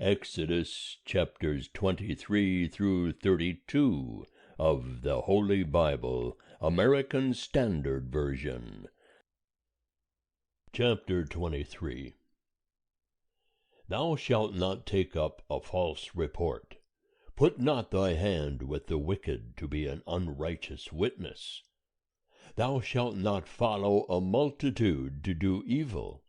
Exodus chapters 23 through 32 of the Holy Bible, American Standard Version. Chapter 23. Thou shalt not take up a false report. Put not thy hand with the wicked to be an unrighteous witness. Thou shalt not follow a multitude to do evil.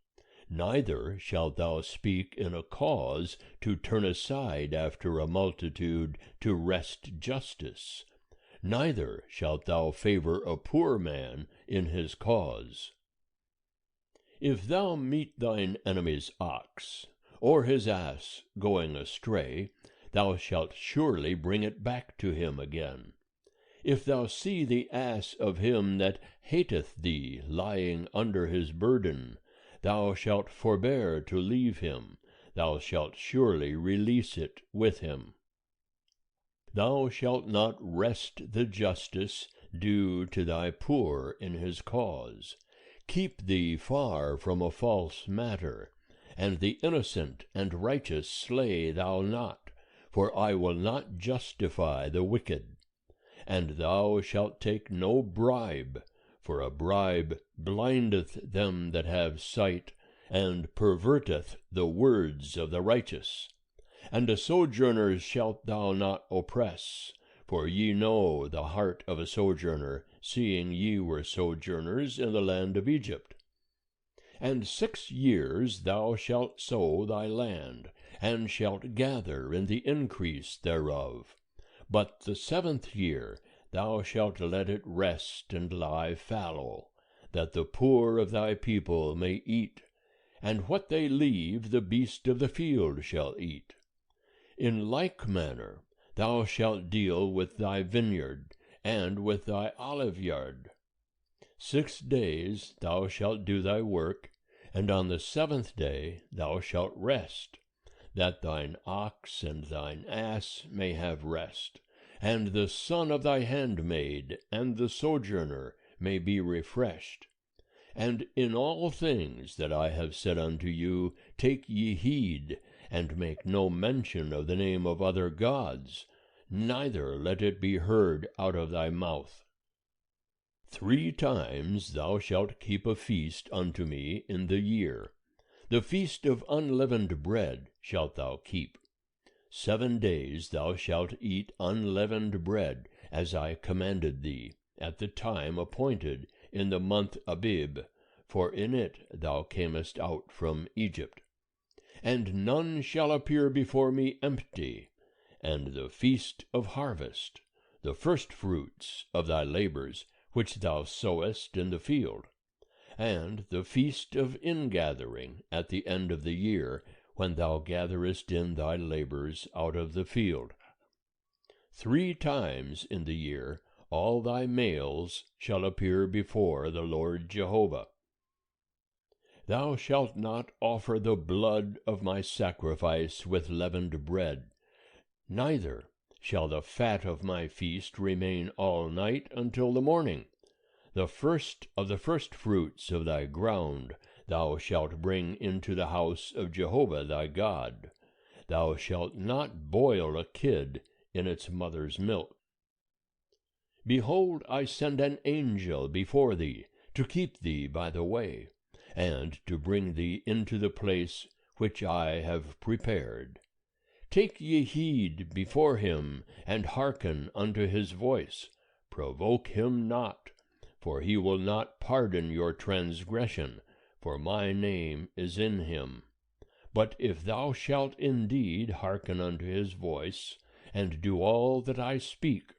Neither shalt thou speak in a cause to turn aside after a multitude to wrest justice. Neither shalt thou favor a poor man in his cause. If thou meet thine enemy's ox, or his ass going astray, thou shalt surely bring it back to him again. If thou see the ass of him that hateth thee lying under his burden, thou shalt forbear to leave him, thou shalt surely release it with him. Thou shalt not wrest the justice due to thy poor in his cause. Keep thee far from a false matter, and the innocent and righteous slay thou not, for I will not justify the wicked. And thou shalt take no bribe, for a bribe blindeth them that have sight, and perverteth the words of the righteous. And a sojourner shalt thou not oppress, for ye know the heart of a sojourner, seeing ye were sojourners in the land of Egypt. And 6 years thou shalt sow thy land, and shalt gather in the increase thereof. But the 7th year thou shalt let it rest and lie fallow, that the poor of thy people may eat, and what they leave the beast of the field shall eat. In like manner thou shalt deal with thy vineyard, and with thy oliveyard. 6 days thou shalt do thy work, and on the 7th day thou shalt rest, that thine ox and thine ass may have rest, and the son of thy handmaid and the sojourner may be refreshed. And in all things that I have said unto you, take ye heed, and make no mention of the name of other gods, neither let it be heard out of thy mouth. 3 times thou shalt keep a feast unto me in the year. The feast of unleavened bread shalt thou keep. 7 days thou shalt eat unleavened bread, as I commanded thee, at the time appointed, in the month Abib, for in it thou camest out from Egypt. And none shall appear before me empty. And the feast of harvest, the firstfruits of thy labors, which thou sowest in the field, and the feast of ingathering at the end of the year, when thou gatherest in thy labors out of the field. 3 times in the year all thy males shall appear before the Lord Jehovah. Thou shalt not offer the blood of my sacrifice with leavened bread, neither shall the fat of my feast remain all night until the morning. The first of the firstfruits of thy ground thou shalt bring into the house of Jehovah thy God. Thou shalt not boil a kid in its mother's milk. Behold, I send an angel before thee, to keep thee by the way, and to bring thee into the place which I have prepared. Take ye heed before him, and hearken unto his voice. Provoke him not, for he will not pardon your transgression, for my name is in him. But if thou shalt indeed hearken unto his voice, and do all that I speak,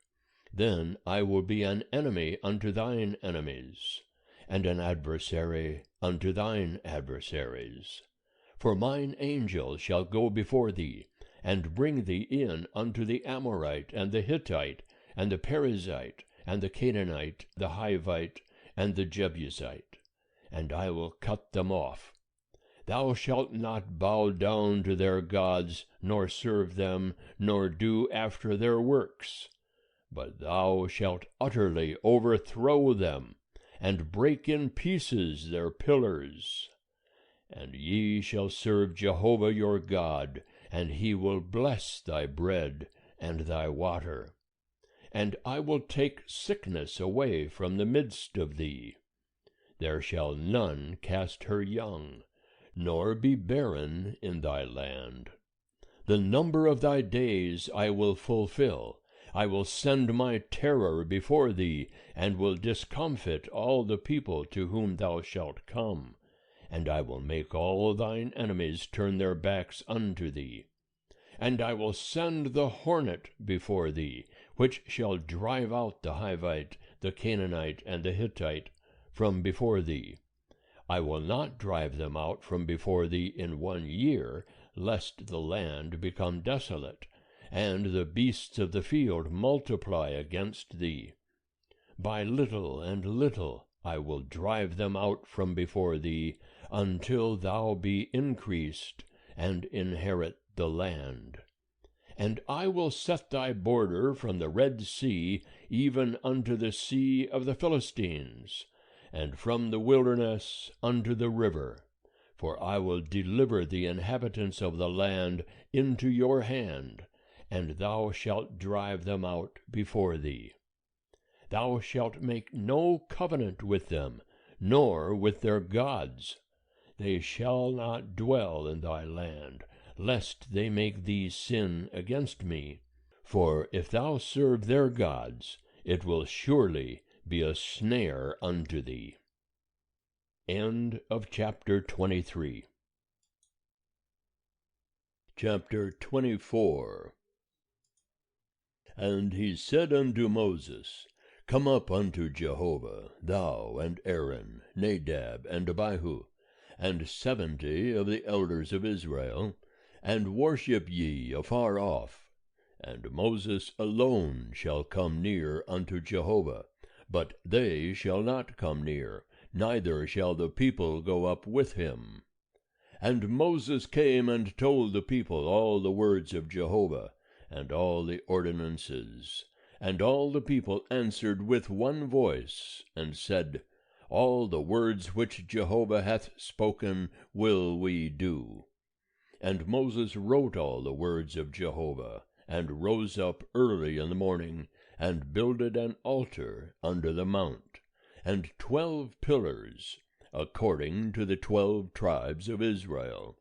then I will be an enemy unto thine enemies, and an adversary unto thine adversaries. For mine angel shall go before thee, and bring thee in unto the Amorite, and the Hittite, and the Perizzite, and the Canaanite, the Hivite, and the Jebusite, and I will cut them off. Thou shalt not bow down to their gods, nor serve them, nor do after their works, but thou shalt utterly overthrow them, and break in pieces their pillars. And ye shall serve Jehovah your God, and he will bless thy bread and thy water. And I will take sickness away from the midst of thee. There shall none cast her young, nor be barren in thy land. The number of thy days I will fulfill. I will send my terror before thee, and will discomfit all the people to whom thou shalt come. And I will make all thine enemies turn their backs unto thee. And I will send the hornet before thee, which shall drive out the Hivite, the Canaanite, and the Hittite from before thee. I will not drive them out from before thee in 1 year, lest the land become desolate, and the beasts of the field multiply against thee. By little and little I will drive them out from before thee, until thou be increased, and inherit the land. And I will set thy border from the Red Sea even unto the sea of the Philistines, and from the wilderness unto the river. For I will deliver the inhabitants of the land into your hand, and thou shalt drive them out before thee. Thou shalt make no covenant with them, nor with their gods. They shall not dwell in thy land, lest they make thee sin against me. For if thou serve their gods, it will surely be a snare unto thee. End of chapter 23. Chapter 24. And he said unto Moses, Come up unto Jehovah, thou and Aaron, Nadab and Abihu, and 70 of the elders of Israel, and worship ye afar off. And Moses alone shall come near unto Jehovah, but they shall not come near, neither shall the people go up with him. And Moses came and told the people all the words of Jehovah, and all the ordinances. And all the people answered with one voice, and said, All the words which Jehovah hath spoken will we do. And Moses wrote all the words of Jehovah, and rose up early in the morning, and builded an altar under the mount, and 12 pillars, according to the 12 tribes of Israel.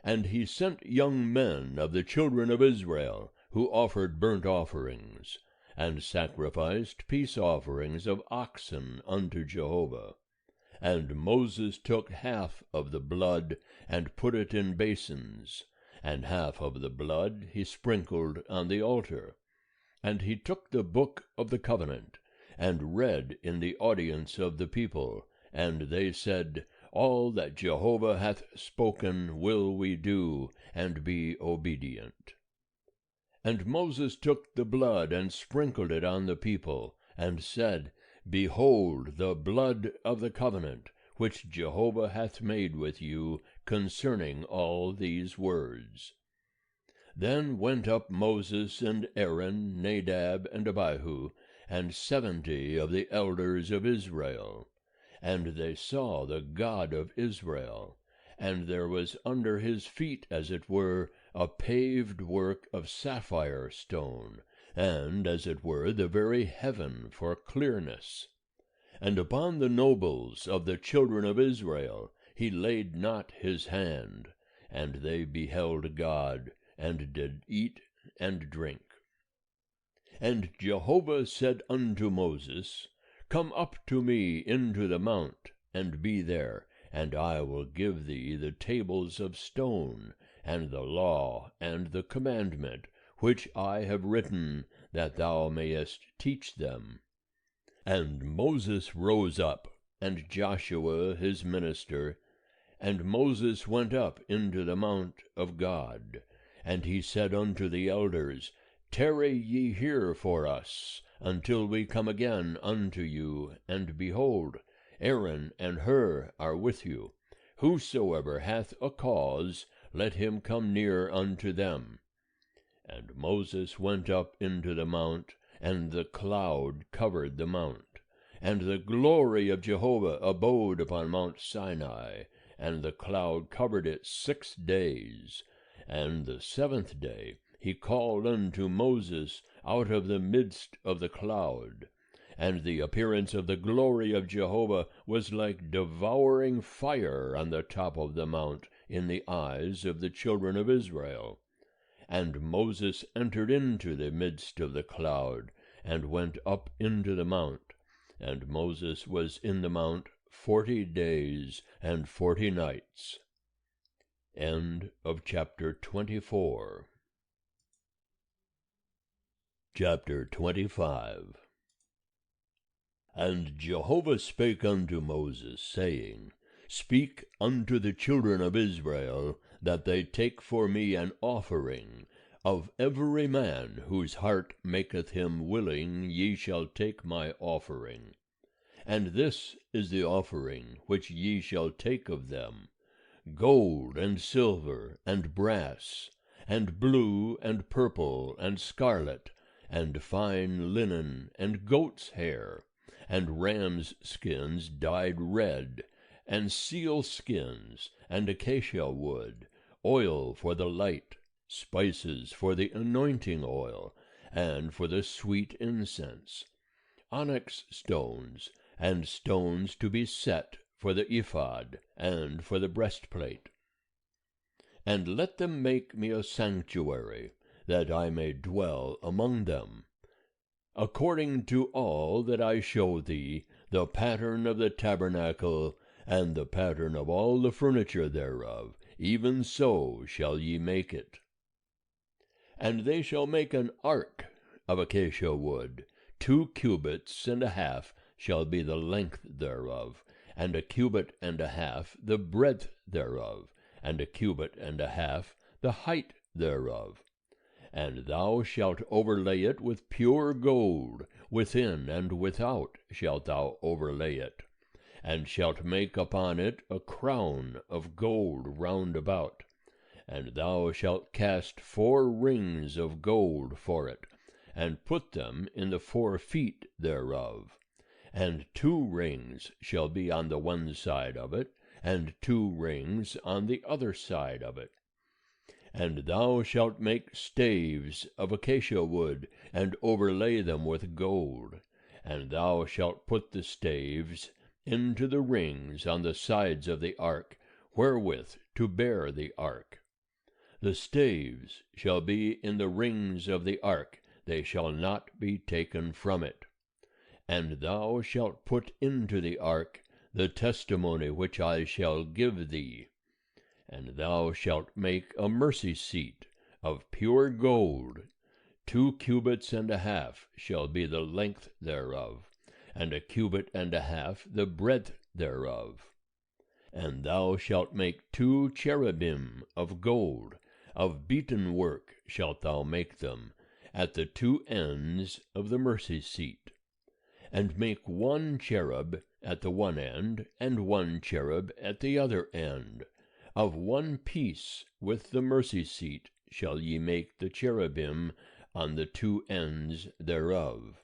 And he sent young men of the children of Israel, who offered burnt offerings, and sacrificed peace offerings of oxen unto Jehovah. And Moses took half of the blood, and put it in basins, and half of the blood he sprinkled on the altar. And he took the book of the covenant, and read in the audience of the people, and they said, All that Jehovah hath spoken will we do, and be obedient. And Moses took the blood, and sprinkled it on the people, and said, Behold the blood of the covenant, which Jehovah hath made with you concerning all these words. Then went up Moses and Aaron, Nadab and Abihu, and 70 of the elders of Israel. And they saw the God of Israel, and there was under his feet, as it were, a paved work of sapphire stone, and, as it were, the very heaven for clearness. And upon the nobles of the children of Israel he laid not his hand, and they beheld God, and did eat and drink. And Jehovah said unto Moses, Come up to me into the mount, and be there, and I will give thee the tables of stone, and the law, and the commandment, which I have written, that thou mayest teach them. And Moses rose up, and Joshua his minister, and Moses went up into the mount of God. And he said unto the elders, Tarry ye here for us, until we come again unto you, and behold, Aaron and Hur are with you. Whosoever hath a cause, let him come near unto them. And Moses went up into the mount, and the cloud covered the mount. And the glory of Jehovah abode upon Mount Sinai, and the cloud covered it 6 days. And the seventh day he called unto Moses out of the midst of the cloud. And the appearance of the glory of Jehovah was like devouring fire on the top of the mount in the eyes of the children of Israel. And Moses entered into the midst of the cloud, and went up into the mount. And Moses was in the mount 40 days and 40 nights. End of chapter 24. Chapter 25. And Jehovah spake unto Moses, saying, Speak unto the children of Israel, that they take for me an offering. Of every man whose heart maketh him willing, ye shall take my offering. And this is the offering which ye shall take of them: gold and silver and brass, and blue and purple and scarlet, and fine linen, and goat's hair, and rams' skins dyed red, and seal skins, and acacia wood, oil for the light, spices for the anointing oil, and for the sweet incense, onyx stones, and stones to be set for the ephod, and for the breastplate. And let them make me a sanctuary, that I may dwell among them. According to all that I show thee, the pattern of the tabernacle, and the pattern of all the furniture thereof, even so shall ye make it. And they shall make an ark of acacia wood. 2 cubits and a half shall be the length thereof, and 1 cubit and a half the breadth thereof, and 1 cubit and a half the height thereof. And thou shalt overlay it with pure gold, within and without shalt thou overlay it, and shalt make upon it a crown of gold round about. And thou shalt cast 4 rings of gold for it, and put them in the 4 feet thereof. And 2 rings shall be on the one side of it, and 2 rings on the other side of it. And thou shalt make staves of acacia wood, and overlay them with gold. And thou shalt put the staves into the rings on the sides of the ark, wherewith to bear the ark. The staves shall be in the rings of the ark, they shall not be taken from it. And thou shalt put into the ark the testimony which I shall give thee. And thou shalt make a mercy seat of pure gold. 2 cubits and a half shall be the length thereof, and 1 cubit and a half the breadth thereof. And thou shalt make 2 cherubim of gold, of beaten work shalt thou make them, at the 2 ends of the mercy seat. And make 1 cherub at the one end, and 1 cherub at the other end. Of one piece with the mercy seat shall ye make the cherubim on the 2 ends thereof.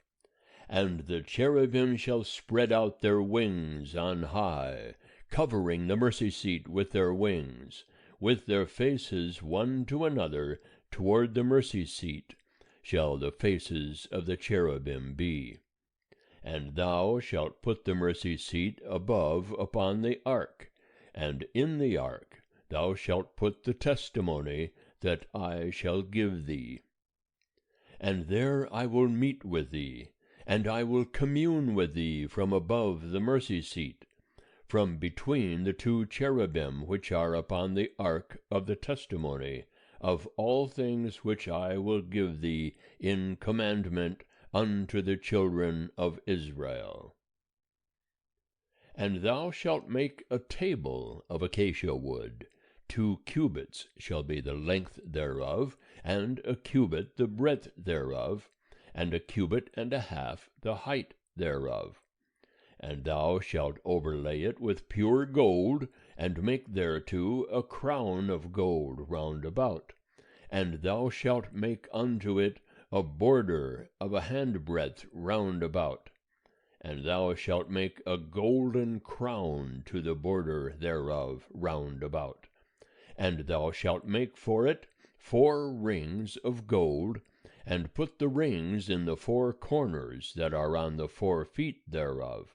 And the cherubim shall spread out their wings on high, covering the mercy seat with their wings, with their faces one to another toward the mercy seat shall the faces of the cherubim be. And thou shalt put the mercy seat above upon the ark, and in the ark thou shalt put the testimony that I shall give thee. And there I will meet with thee, and I will commune with thee from above the mercy seat, from between the 2 cherubim which are upon the ark of the testimony, of all things which I will give thee in commandment unto the children of Israel. And thou shalt make a table of acacia wood. 2 cubits shall be the length thereof, and 1 cubit the breadth thereof, and 1 cubit and a half the height thereof. And thou shalt overlay it with pure gold, and make thereto a crown of gold round about. And thou shalt make unto it a border of a handbreadth round about. And thou shalt make a golden crown to the border thereof round about. And thou shalt make for it 4 rings of gold, and put the rings in the 4 corners that are on the 4 feet thereof.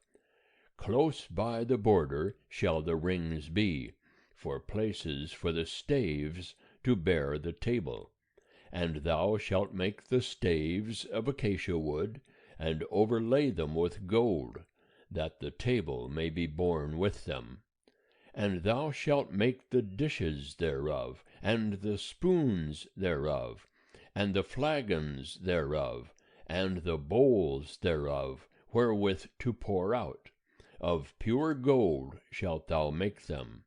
Close by the border shall the rings be, for places for the staves to bear the table. And thou shalt make the staves of acacia wood, and overlay them with gold, that the table may be borne with them. And thou shalt make the dishes thereof, and the spoons thereof, and the flagons thereof, and the bowls thereof, wherewith to pour out. Of pure gold shalt thou make them.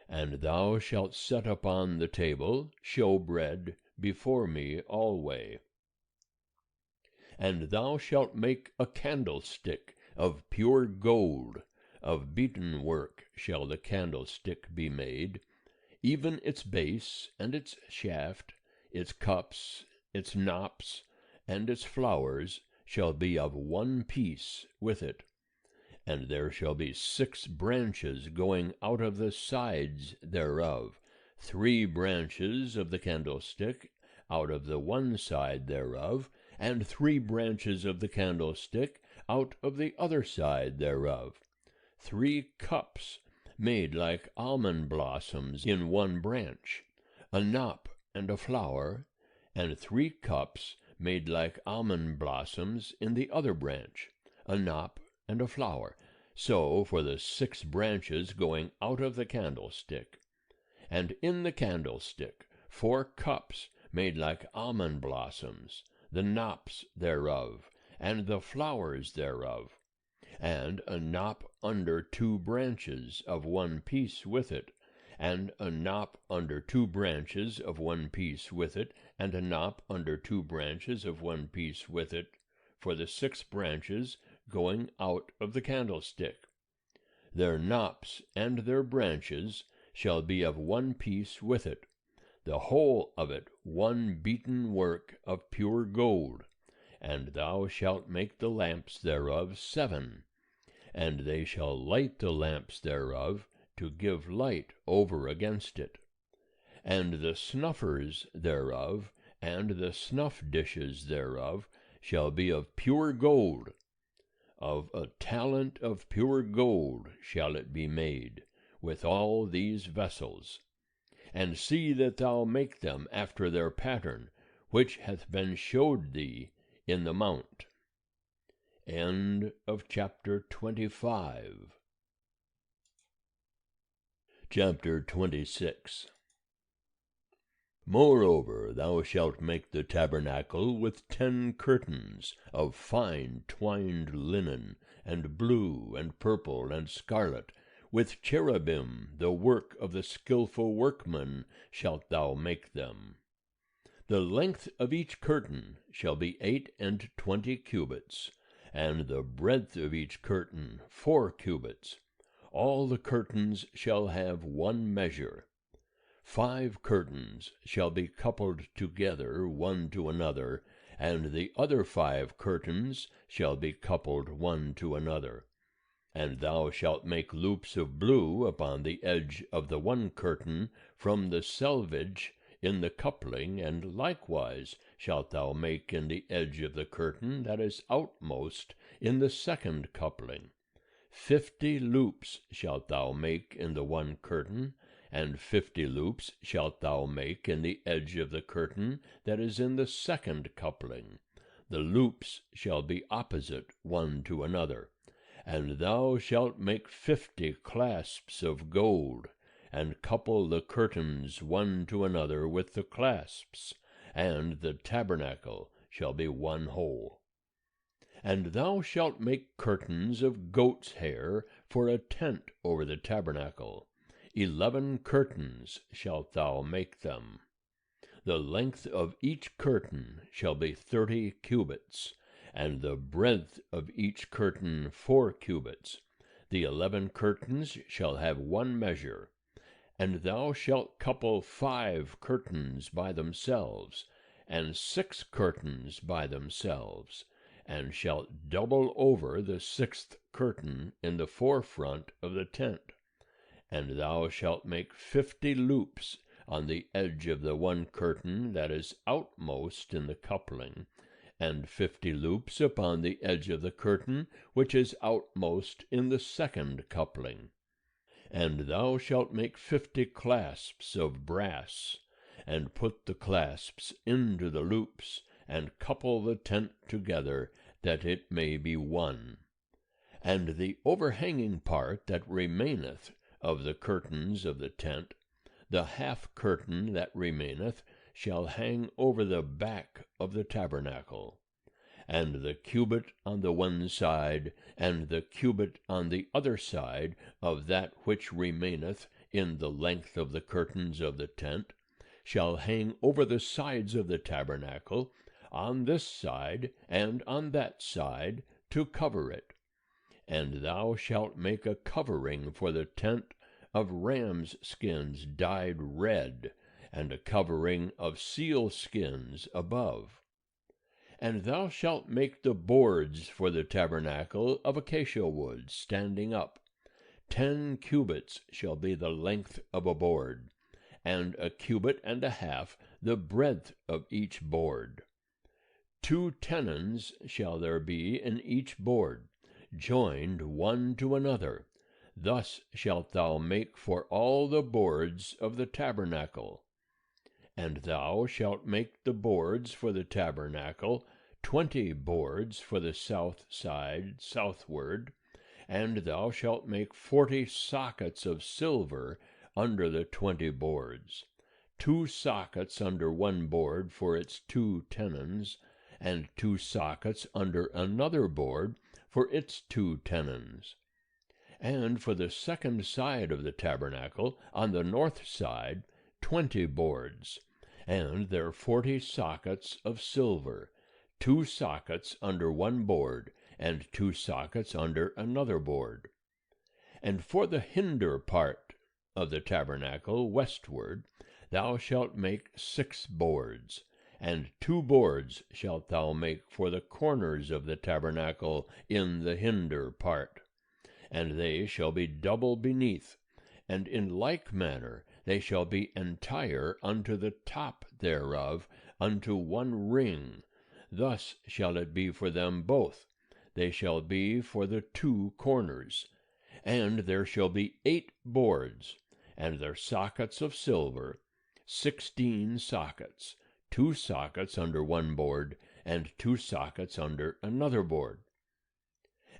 And thou shalt set upon the table showbread before me alway. And thou shalt make a candlestick of pure gold, of beaten work shall the candlestick be made, even its base and its shaft, its cups, its knops, and its flowers shall be of one piece with it. And there shall be 6 branches going out of the sides thereof, 3 branches of the candlestick out of the one side thereof, and 3 branches of the candlestick out of the other side thereof. 3 cups made like almond blossoms in one branch, a knop and a flower, and 3 cups made like almond blossoms in the other branch, a knop and a flower, so for the 6 branches going out of the candlestick. And in the candlestick 4 cups made like almond blossoms, the knops thereof, and the flowers thereof, and a knop under 2 branches of one piece with it, and a knop under 2 branches of one piece with it, and a knop under 2 branches of one piece with it, for the 6 branches going out of the candlestick. Their knops and their branches shall be of one piece with it, the whole of it one beaten work of pure gold. And thou shalt make the lamps thereof 7, and they shall light the lamps thereof to give light over against it. And the snuffers thereof, and the snuff dishes thereof, shall be of pure gold. Of a talent of pure gold shall it be made, with all these vessels. And see that thou make them after their pattern, which hath been showed thee in the mount. End of chapter 25. Chapter 26. Moreover, thou shalt make the tabernacle with 10 curtains of fine twined linen, and blue, and purple, and scarlet, with cherubim, the work of the skillful workman, shalt thou make them. The length of each curtain shall be 28 cubits, and the breadth of each curtain 4 cubits. All the curtains shall have one measure. 5 curtains shall be coupled together one to another, and the other 5 curtains shall be coupled one to another. And thou shalt make loops of blue upon the edge of the one curtain from the selvage in the coupling, and likewise shalt thou make in the edge of the curtain that is outmost in the second coupling. 50 loops shalt thou make in the one curtain, and 50 loops shalt thou make in the edge of the curtain that is in the second coupling. The loops shall be opposite one to another. And thou shalt make 50 clasps of gold, and couple the curtains one to another with the clasps, and the tabernacle shall be one whole. And thou shalt make curtains of goat's hair for a tent over the tabernacle. 11 curtains shalt thou make them. The length of each curtain shall be 30 cubits, and the breadth of each curtain 4 cubits. The 11 curtains shall have one measure. And thou shalt couple 5 curtains by themselves, and 6 curtains by themselves, and shalt double over the 6th curtain in the forefront of the tent. And thou shalt make 50 loops on the edge of the one curtain that is outmost in the coupling, and 50 loops upon the edge of the curtain which is outmost in the second coupling. And thou shalt make 50 clasps of brass, and put the clasps into the loops, and couple the tent together, that it may be one. And the overhanging part that remaineth of the curtains of the tent, the half curtain that remaineth, shall hang over the back of the tabernacle. And the cubit on the one side, and the cubit on the other side of that which remaineth in the length of the curtains of the tent, shall hang over the sides of the tabernacle, on this side and on that side, to cover it. And thou shalt make a covering for the tent of rams' skins dyed red, and a covering of seal skins above. And thou shalt make the boards for the tabernacle of acacia wood standing up. 10 cubits shall be the length of a board, and 1.5 cubits the breadth of each board. 2 tenons shall there be in each board, joined one to another. Thus shalt thou make for all the boards of the tabernacle. And thou shalt make the boards for the tabernacle, 20 boards for the south side southward, and thou shalt make 40 sockets of silver under the 20 boards, 2 sockets under one board for its 2 tenons, and 2 sockets under another board for its 2 tenons. And for the second side of the tabernacle, on the north side, 20 boards, and their 40 sockets of silver, 2 sockets under one board, and 2 sockets under another board. And for the hinder part of the tabernacle westward, thou shalt make 6 boards, and 2 boards shalt thou make for the corners of the tabernacle in the hinder part, and they shall be double beneath, and in like manner they shall be entire unto the top thereof, unto one ring. Thus shall it be for them both. They shall be for the 2 corners. And there shall be 8 boards, and their sockets of silver, 16 sockets, 2 sockets under one board, and 2 sockets under another board.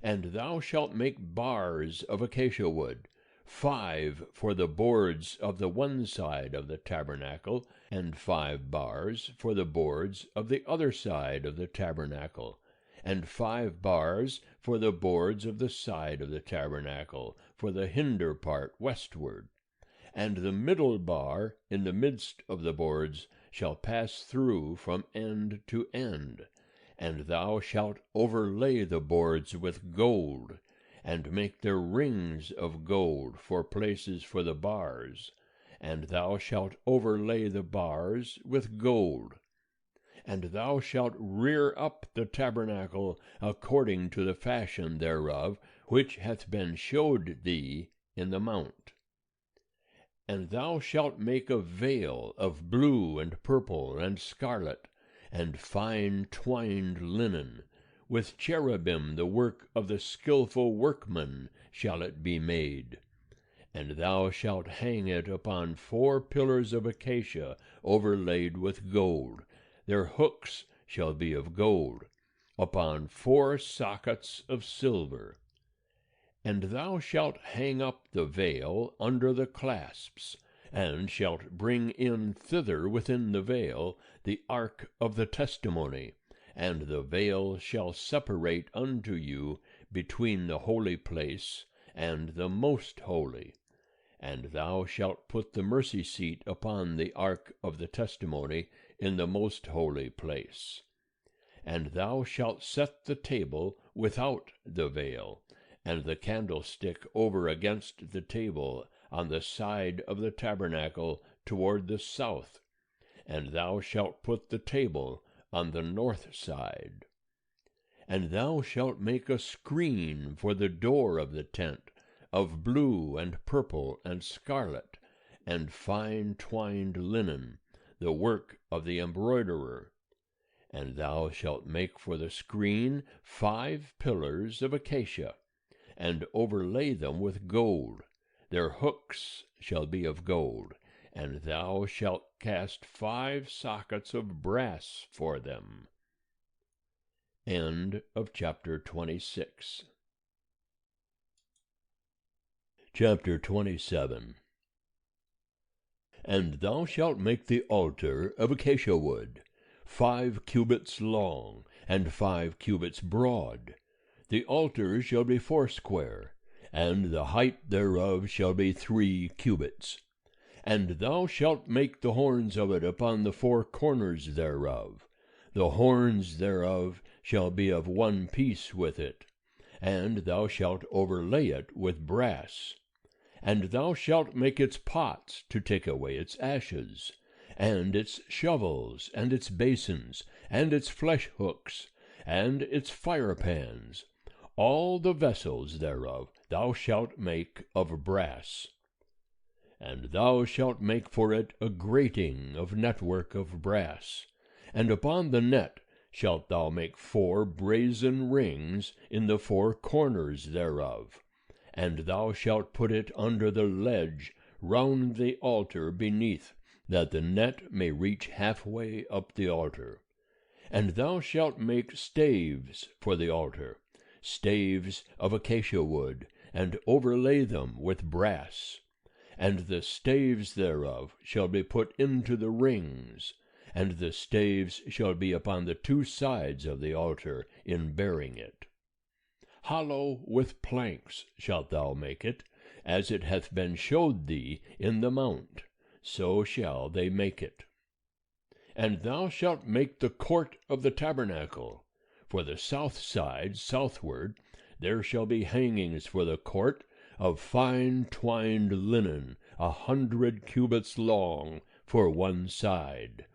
And thou shalt make bars of acacia wood, 5 for the boards of the one side of the tabernacle, and 5 bars for the boards of the other side of the tabernacle, and 5 bars for the boards of the side of the tabernacle, for the hinder part westward. And the middle bar in the midst of the boards shall pass through from end to end. And thou shalt overlay the boards with gold, and make their rings of gold for places for the bars. And thou shalt overlay the bars with gold. And thou shalt rear up the tabernacle according to the fashion thereof, which hath been showed thee in the mount. And thou shalt make a veil of blue and purple and scarlet, and fine twined linen, with cherubim the work of the skillful workman shall it be made. And thou shalt hang it upon 4 pillars of acacia overlaid with gold. Their hooks shall be of gold, upon 4 sockets of silver. And thou shalt hang up the veil under the clasps, and shalt bring in thither within the veil the ark of the testimony, and the veil shall separate unto you between the holy place and the most holy. And thou shalt put the mercy seat upon the ark of the testimony in the most holy place. And thou shalt set the table without the veil, and the candlestick over against the table on the side of the tabernacle toward the south, and thou shalt put the table on the north side. And thou shalt make a screen for the door of the tent, of blue and purple and scarlet, and fine twined linen, the work of the embroiderer. And thou shalt make for the screen 5 pillars of acacia, and overlay them with gold. Their hooks shall be of gold, and thou shalt cast 5 sockets of brass for them. End of chapter 26. Chapter 27. And thou shalt make the altar of acacia wood, 5 cubits long, and 5 cubits broad. The altar shall be foursquare, and the height thereof shall be 3 cubits. And thou shalt make the horns of it upon the 4 corners thereof. The horns thereof shall be of one piece with it, and thou shalt overlay it with brass. And thou shalt make its pots to take away its ashes, and its shovels, and its basins, and its flesh hooks, and its firepans. All the vessels thereof thou shalt make of brass. And thou shalt make for it a grating of network of brass, and upon the net shalt thou make 4 brazen rings in the 4 corners thereof. And thou shalt put it under the ledge round the altar beneath, that the net may reach halfway up the altar. And thou shalt make staves for the altar, staves of acacia wood, and overlay them with brass. And the staves thereof shall be put into the rings, and the staves shall be upon the 2 sides of the altar in bearing it. Hollow with planks shalt thou make it, as it hath been showed thee in the mount, so shall they make it. And thou shalt make the court of the tabernacle. For the south side southward there shall be hangings for the court of fine twined linen, 100 cubits long for one side.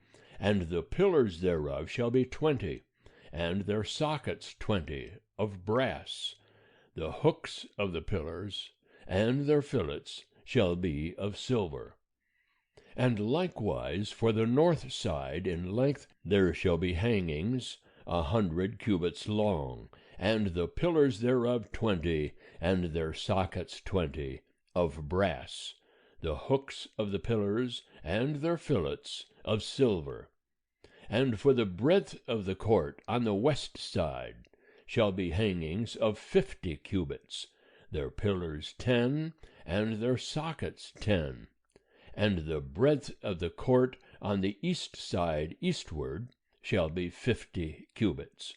And the pillars thereof shall be 20, and their sockets 20, of brass. The hooks of the pillars and their fillets shall be of silver. And likewise for the north side in length there shall be hangings 100 cubits long, and the pillars thereof 20, and their sockets 20, of brass. The hooks of the pillars and their fillets of silver. And for the breadth of the court on the west side shall be hangings of 50 cubits, their pillars 10, and their sockets 10. And the breadth of the court on the east side eastward shall be 50 cubits.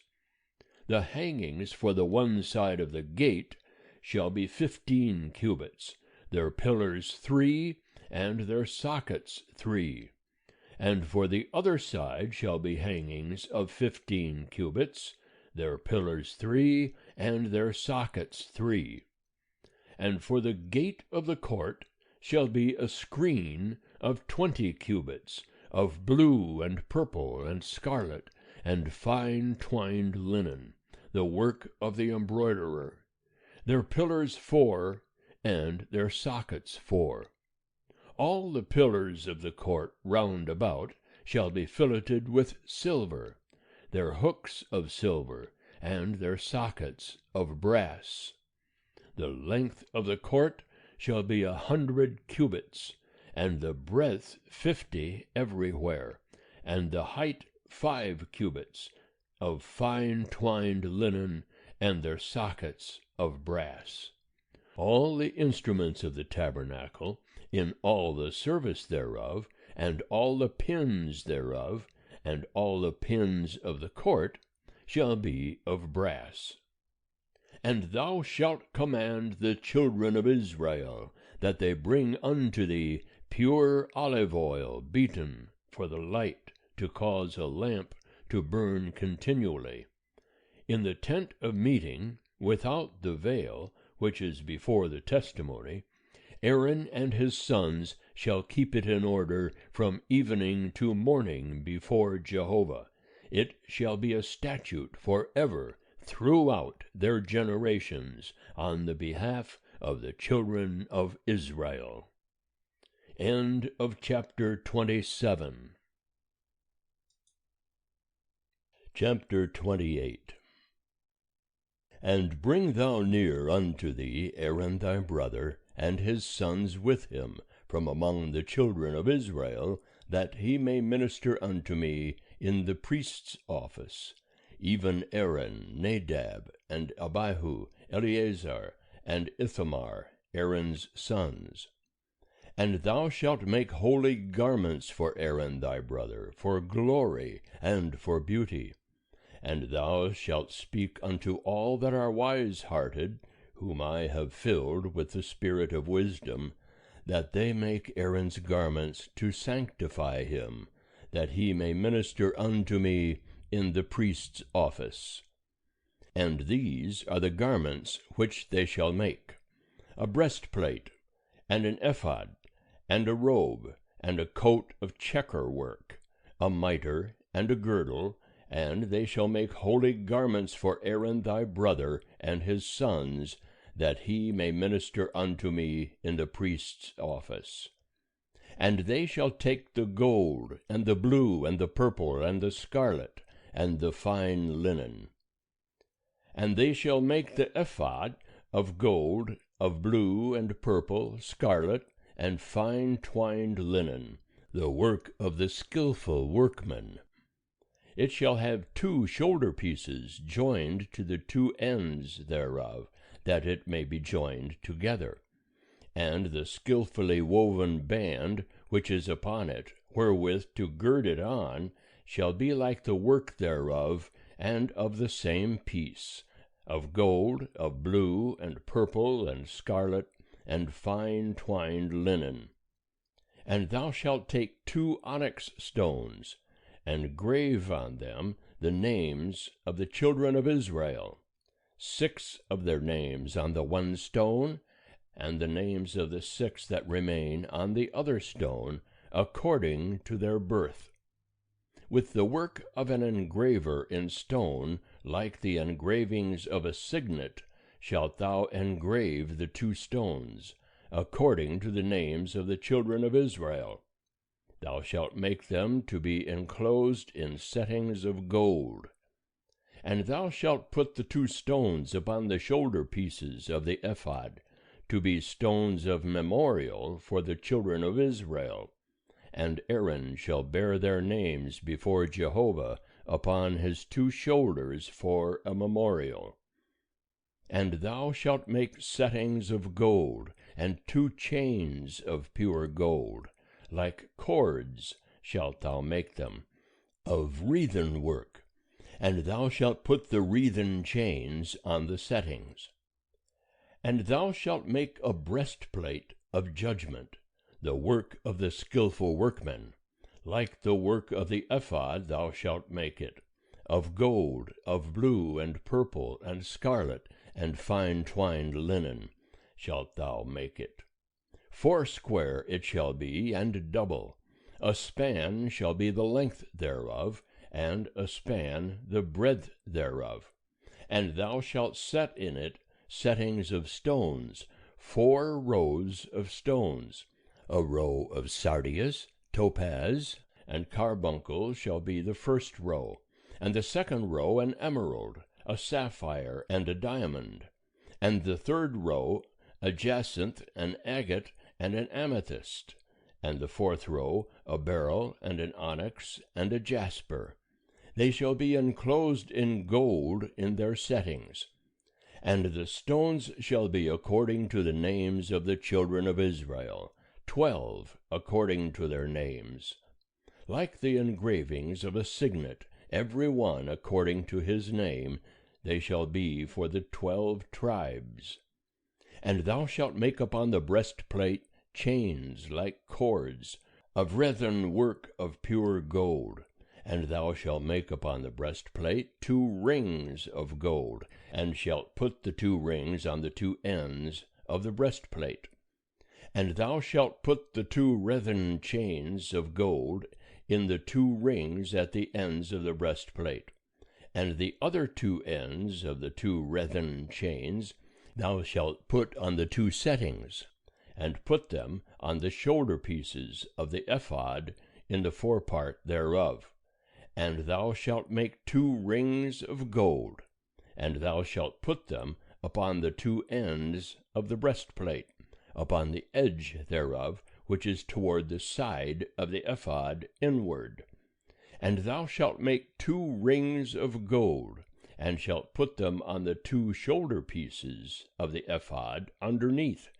The hangings for the one side of the gate shall be 15 cubits, their pillars 3, and their sockets 3. And for the other side shall be hangings of 15 cubits, their pillars 3, and their sockets 3. And for the gate of the court shall be a screen of 20 cubits, of blue and purple and scarlet, and fine twined linen, the work of the embroiderer. Their pillars 4, and their sockets 4. All the pillars of the court round about shall be filleted with silver, their hooks of silver, and their sockets of brass. The length of the court shall be 100 cubits, and the breadth 50 everywhere, and the height 5 cubits, of fine twined linen, and their sockets of brass. All the instruments of the tabernacle, in all the service thereof, and all the pins thereof, and all the pins of the court, shall be of brass. And thou shalt command the children of Israel that they bring unto thee pure olive oil beaten for the light, to cause a lamp to burn continually. In the tent of meeting, without the veil, which is before the testimony, Aaron and his sons shall keep it in order from evening to morning before Jehovah. It shall be a statute forever throughout their generations on the behalf of the children of Israel. End of chapter 27. Chapter 28. And bring thou near unto thee Aaron thy brother, and his sons with him, from among the children of Israel, that he may minister unto me in the priest's office, even Aaron, Nadab, and Abihu, Eleazar, and Ithamar, Aaron's sons. And thou shalt make holy garments for Aaron thy brother, for glory and for beauty. And thou shalt speak unto all that are wise-hearted, whom I have filled with the spirit of wisdom, that they make Aaron's garments to sanctify him, that he may minister unto me in the priest's office. And these are the garments which they shall make: a breastplate, and an ephod, and a robe, and a coat of checker work, a mitre, and a girdle. And they shall make holy garments for Aaron thy brother and his sons, that he may minister unto me in the priest's office. And they shall take the gold, and the blue, and the purple, and the scarlet, and the fine linen. And they shall make the ephod of gold, of blue, and purple, scarlet, and fine twined linen, the work of the skillful workman. It shall have 2 shoulder pieces joined to the 2 ends thereof, that it may be joined together. And the skillfully woven band which is upon it, wherewith to gird it on, shall be like the work thereof, and of the same piece, of gold, of blue, and purple, and scarlet, and fine twined linen. And thou shalt take 2 onyx stones, and grave on them the names of the children of Israel, 6 of their names on the one stone, and the names of the 6 that remain on the other stone, according to their birth. With the work of an engraver in stone, like the engravings of a signet, shalt thou engrave the 2 stones, according to the names of the children of Israel. Thou shalt make them to be enclosed in settings of gold. And thou shalt put the 2 stones upon the shoulder pieces of the ephod, to be stones of memorial for the children of Israel. And Aaron shall bear their names before Jehovah upon his 2 shoulders for a memorial. And thou shalt make settings of gold, and 2 chains of pure gold, like cords shalt thou make them, of wreathen work, and thou shalt put the wreathen chains on the settings. And thou shalt make a breastplate of judgment, the work of the skillful workman, like the work of the ephod thou shalt make it, of gold, of blue, and purple, and scarlet, and fine twined linen shalt thou make it. 4 it shall be, and double. A span shall be the length thereof, and a span the breadth thereof. And thou shalt set in it settings of stones, 4 rows of stones. A row of sardius, topaz, and carbuncle shall be the 1st row, and the 2nd row an emerald, a sapphire, and a diamond, and the 3rd row a jacinth, an agate, and an amethyst, and the 4th row a beryl, and an onyx, and a jasper. They shall be enclosed in gold in their settings. And the stones shall be according to the names of the children of Israel, 12 according to their names. Like the engravings of a signet, every one according to his name, they shall be for the 12 tribes. And thou shalt make upon the breastplate chains like cords, of wreathen work of pure gold. And thou shalt make upon the breastplate 2 rings of gold, and shalt put the 2 rings on the 2 ends of the breastplate. And thou shalt put the 2 wreathen chains of gold in the 2 rings at the ends of the breastplate. And the other 2 ends of the 2 wreathen chains thou shalt put on the 2 settings, and put them on the shoulder pieces of the ephod in the forepart thereof. And thou shalt make 2 rings of gold, and thou shalt put them upon the 2 ends of the breastplate, upon the edge thereof, which is toward the side of the ephod inward. And thou shalt make 2 rings of gold, and shalt put them on the 2 shoulder pieces of the ephod underneath,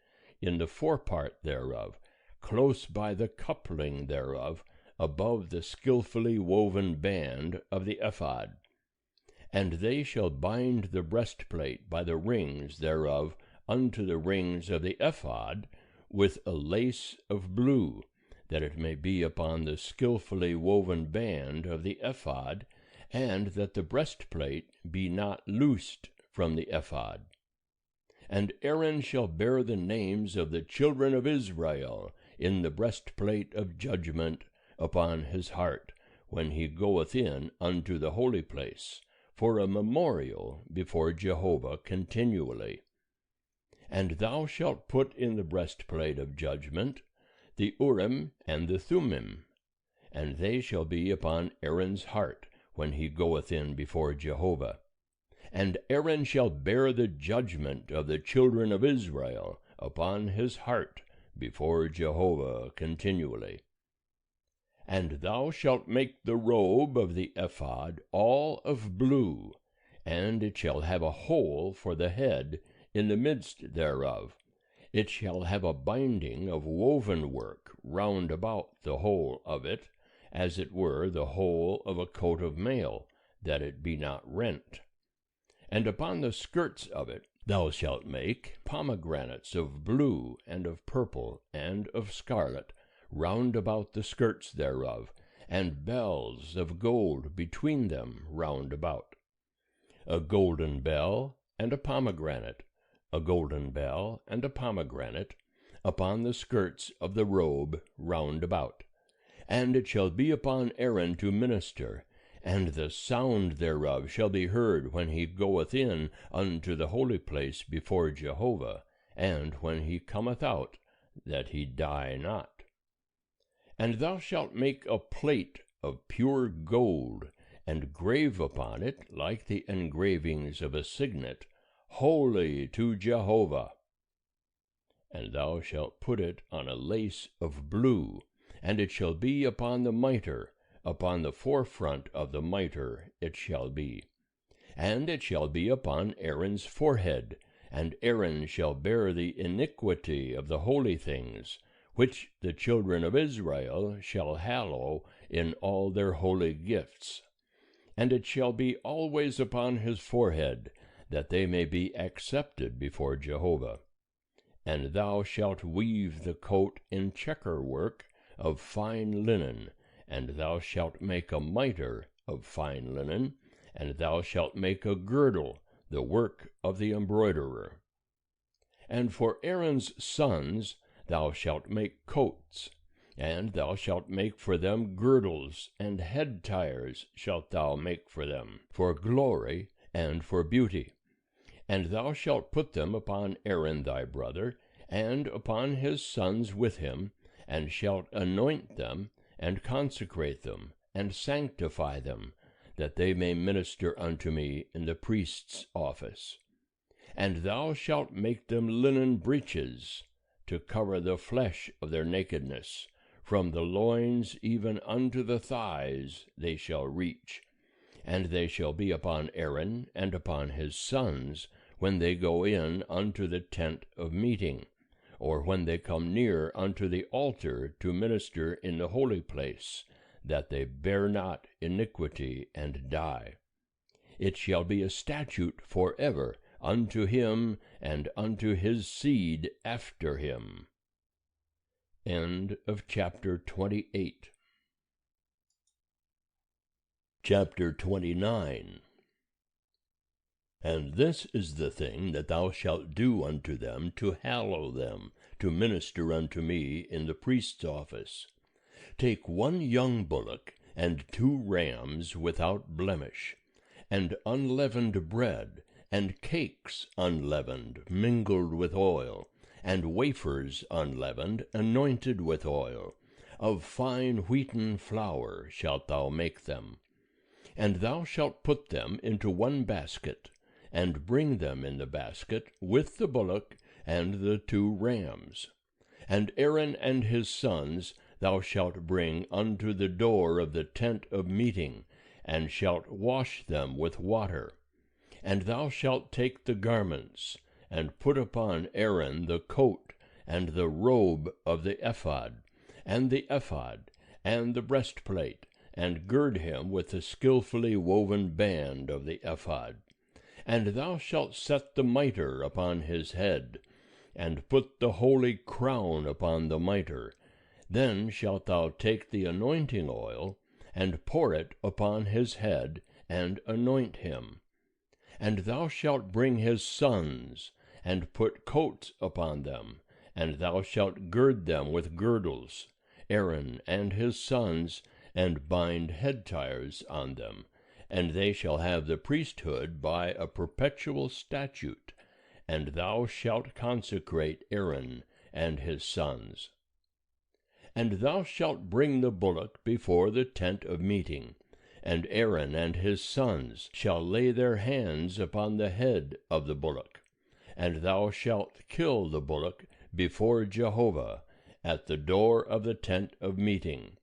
in the forepart thereof, close by the coupling thereof, above the skillfully woven band of the ephod. And they shall bind the breastplate by the rings thereof unto the rings of the ephod with a lace of blue, that it may be upon the skillfully woven band of the ephod, and that the breastplate be not loosed from the ephod. And Aaron shall bear the names of the children of Israel in the breastplate of judgment upon his heart, when he goeth in unto the holy place, for a memorial before Jehovah continually. And thou shalt put in the breastplate of judgment the Urim and the Thummim, and they shall be upon Aaron's heart when he goeth in before Jehovah. And Aaron shall bear the judgment of the children of Israel upon his heart before Jehovah continually. And thou shalt make the robe of the ephod all of blue, and it shall have a hole for the head in the midst thereof. It shall have a binding of woven work round about the whole of it, as it were the whole of a coat of mail, that it be not rent. And upon the skirts of it thou shalt make pomegranates of blue, and of purple, and of scarlet, round about the skirts thereof, and bells of gold between them round about. A golden bell and a pomegranate, a golden bell and a pomegranate, upon the skirts of the robe round about. And it shall be upon Aaron to minister, and the sound thereof shall be heard when he goeth in unto the holy place before Jehovah, and when he cometh out, that he die not. And thou shalt make a plate of pure gold, and grave upon it, like the engravings of a signet, Holy to Jehovah. And thou shalt put it on a lace of blue, and it shall be upon the mitre, upon the forefront of the mitre it shall be. And it shall be upon Aaron's forehead, and Aaron shall bear the iniquity of the holy things, which the children of Israel shall hallow in all their holy gifts. And it shall be always upon his forehead, that they may be accepted before Jehovah. And thou shalt weave the coat in checker work of fine linen, and thou shalt make a mitre of fine linen, and thou shalt make a girdle, the work of the embroiderer. And for Aaron's sons thou shalt make coats, and thou shalt make for them girdles, and head tires shalt thou make for them, for glory and for beauty. And thou shalt put them upon Aaron thy brother, and upon his sons with him, and shalt anoint them, and consecrate them, and sanctify them, that they may minister unto me in the priest's office. And thou shalt make them linen breeches, to cover the flesh of their nakedness, from the loins even unto the thighs they shall reach. And they shall be upon Aaron and upon his sons, when they go in unto the tent of meeting, or when they come near unto the altar to minister in the holy place, that they bear not iniquity and die. It shall be a statute forever unto him and unto his seed after him. End of chapter 28. Chapter 29. And this is the thing that thou shalt do unto them to hallow them, to minister unto me in the priest's office. Take 1 young bullock, and 2 rams without blemish, and unleavened bread, and cakes unleavened, mingled with oil, and wafers unleavened, anointed with oil. Of fine wheaten flour shalt thou make them. And thou shalt put them into one basket, and bring them in the basket with the bullock and the 2 rams. And Aaron and his sons thou shalt bring unto the door of the tent of meeting, and shalt wash them with water. And thou shalt take the garments, and put upon Aaron the coat, and the robe of the ephod, and the breastplate, and gird him with the skillfully woven band of the ephod. And thou shalt set the mitre upon his head, and put the holy crown upon the mitre. Then shalt thou take the anointing oil, and pour it upon his head, and anoint him. And thou shalt bring his sons, and put coats upon them, and thou shalt gird them with girdles, Aaron and his sons, and bind head tires on them, and they shall have the priesthood by a perpetual statute, and thou shalt consecrate Aaron and his sons. And thou shalt bring the bullock before the tent of meeting, and Aaron and his sons shall lay their hands upon the head of the bullock, and thou shalt kill the bullock before Jehovah at the door of the tent of meeting.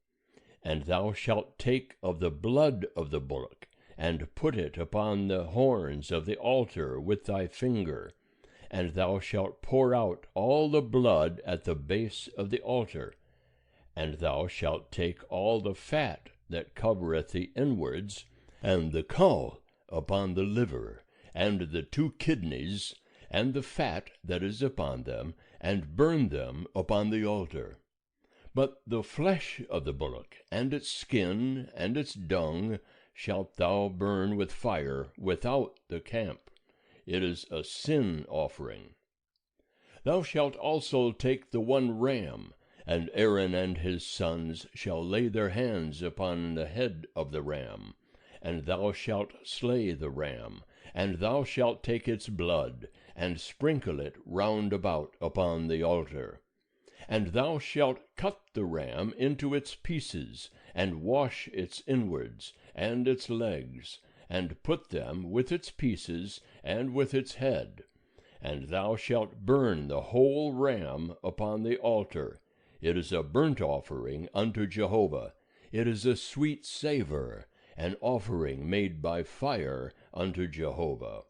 And thou shalt take of the blood of the bullock, and put it upon the horns of the altar with thy finger, and thou shalt pour out all the blood at the base of the altar. And thou shalt take all the fat that covereth the inwards, and the caul upon the liver, and the 2 kidneys, and the fat that is upon them, and burn them upon the altar. But the flesh of the bullock, and its skin, and its dung, shalt thou burn with fire without the camp. It is a sin offering. Thou shalt also take the 1 ram, and Aaron and his sons shall lay their hands upon the head of the ram, and thou shalt slay the ram, and thou shalt take its blood, and sprinkle it round about upon the altar. And thou shalt cut the ram into its pieces, and wash its inwards, and its legs, and put them with its pieces, and with its head. And thou shalt burn the whole ram upon the altar. It is a burnt offering unto Jehovah. It is a sweet savour, an offering made by fire unto Jehovah.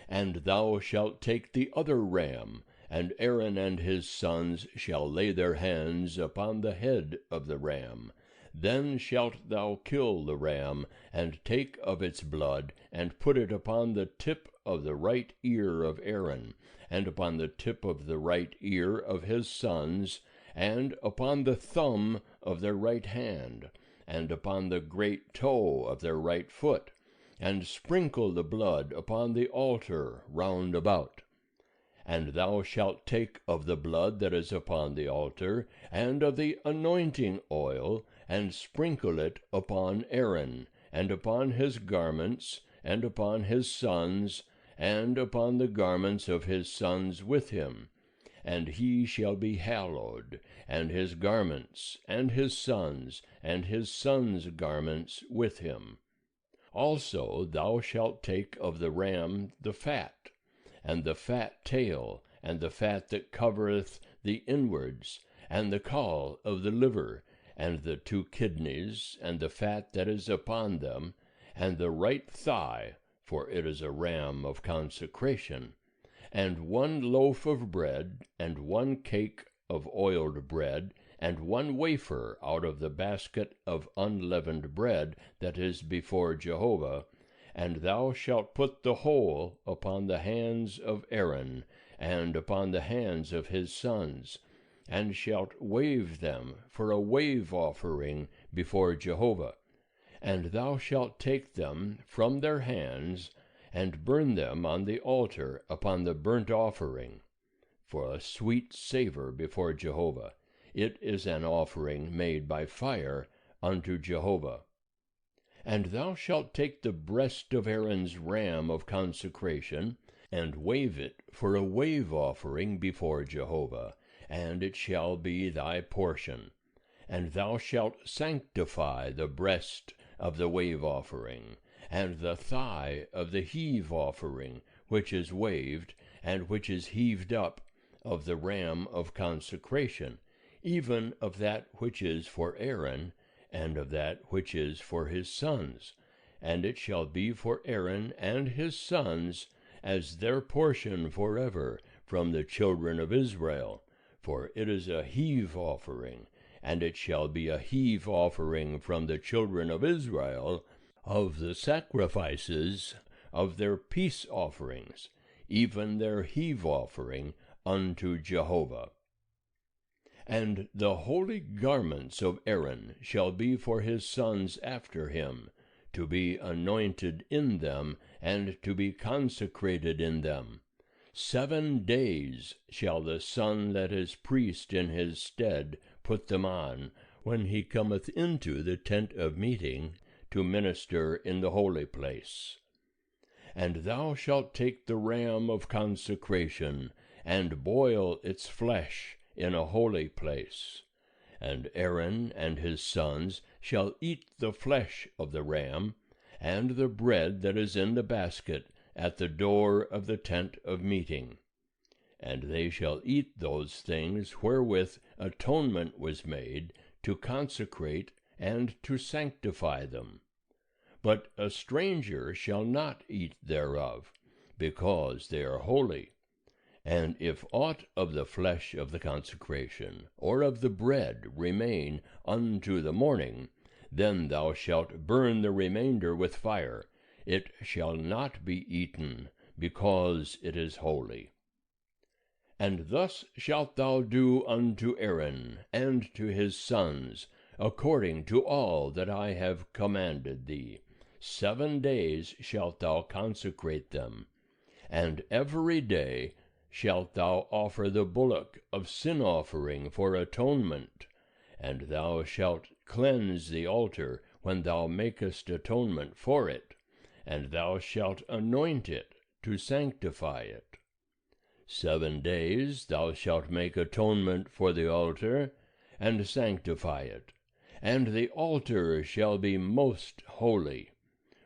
And thou shalt take the other ram, and Aaron and his sons shall lay their hands upon the head of the ram. Then shalt thou kill the ram, and take of its blood, and put it upon the tip of the right ear of Aaron, and upon the tip of the right ear of his sons, and upon the thumb of their right hand, and upon the great toe of their right foot, and sprinkle the blood upon the altar round about. And thou shalt take of the blood that is upon the altar, and of the anointing oil, and sprinkle it upon Aaron, and upon his garments, and upon his sons, and upon the garments of his sons with him. And he shall be hallowed, and his garments, and his sons' garments with him. Also thou shalt take of the ram the fat, and the fat tail, and the fat that covereth the inwards, and the caul of the liver, and the 2 kidneys, and the fat that is upon them, and the right thigh, for it is a ram of consecration, and 1 loaf of bread, and 1 cake of oiled bread, and 1 wafer out of the basket of unleavened bread that is before Jehovah. And thou shalt put the whole upon the hands of Aaron, and upon the hands of his sons, and shalt wave them for a wave offering before Jehovah. And thou shalt take them from their hands, and burn them on the altar upon the burnt offering, for a sweet savour before Jehovah. It is an offering made by fire unto Jehovah. And thou shalt take the breast of Aaron's ram of consecration, and wave it for a wave offering before Jehovah, and it shall be thy portion. And thou shalt sanctify the breast of the wave offering, and the thigh of the heave offering, which is waved, and which is heaved up, of the ram of consecration, even of that which is for Aaron, and of that which is for his sons. And it shall be for Aaron and his sons as their portion forever from the children of Israel, for it is a heave offering, and it shall be a heave offering from the children of Israel of the sacrifices of their peace offerings, even their heave offering unto Jehovah. And the holy garments of Aaron shall be for his sons after him, to be anointed in them, and to be consecrated in them. 7 days shall the son that is priest in his stead put them on, when he cometh into the tent of meeting to minister in the holy place. And thou shalt take the ram of consecration, and boil its flesh in a holy place. And Aaron and his sons shall eat the flesh of the ram, and the bread that is in the basket at the door of the tent of meeting. And they shall eat those things wherewith atonement was made, to consecrate and to sanctify them. But a stranger shall not eat thereof, because they are holy. And if aught of the flesh of the consecration, or of the bread, remain unto the morning, then thou shalt burn the remainder with fire. It shall not be eaten, because it is holy. And thus shalt thou do unto Aaron and to his sons, according to all that I have commanded thee. 7 days shalt thou consecrate them, and every day shalt thou offer the bullock of sin offering for atonement, and thou shalt cleanse the altar when thou makest atonement for it, and thou shalt anoint it to sanctify it. 7 days thou shalt make atonement for the altar, and sanctify it, and the altar shall be most holy.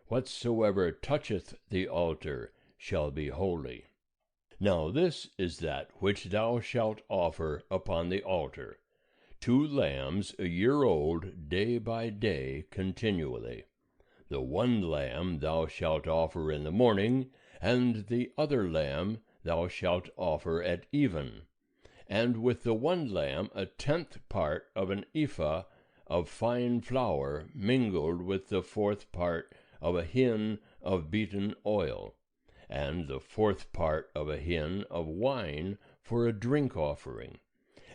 Whatsoever toucheth the altar shall be holy. Now this is that which thou shalt offer upon the altar: 2 lambs a year old, day by day, continually. The one lamb thou shalt offer in the morning, and the other lamb thou shalt offer at even. And with the one lamb 1/10 part of an ephah of fine flour, mingled with the 4th part of a hin of beaten oil, and the 4th part of a hin of wine for a drink offering.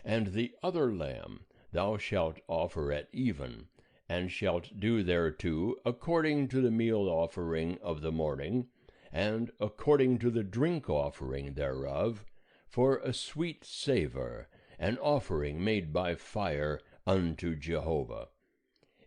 And the other lamb thou shalt offer at even, and shalt do thereto according to the meal offering of the morning, and according to the drink offering thereof, for a sweet savor, an offering made by fire unto Jehovah.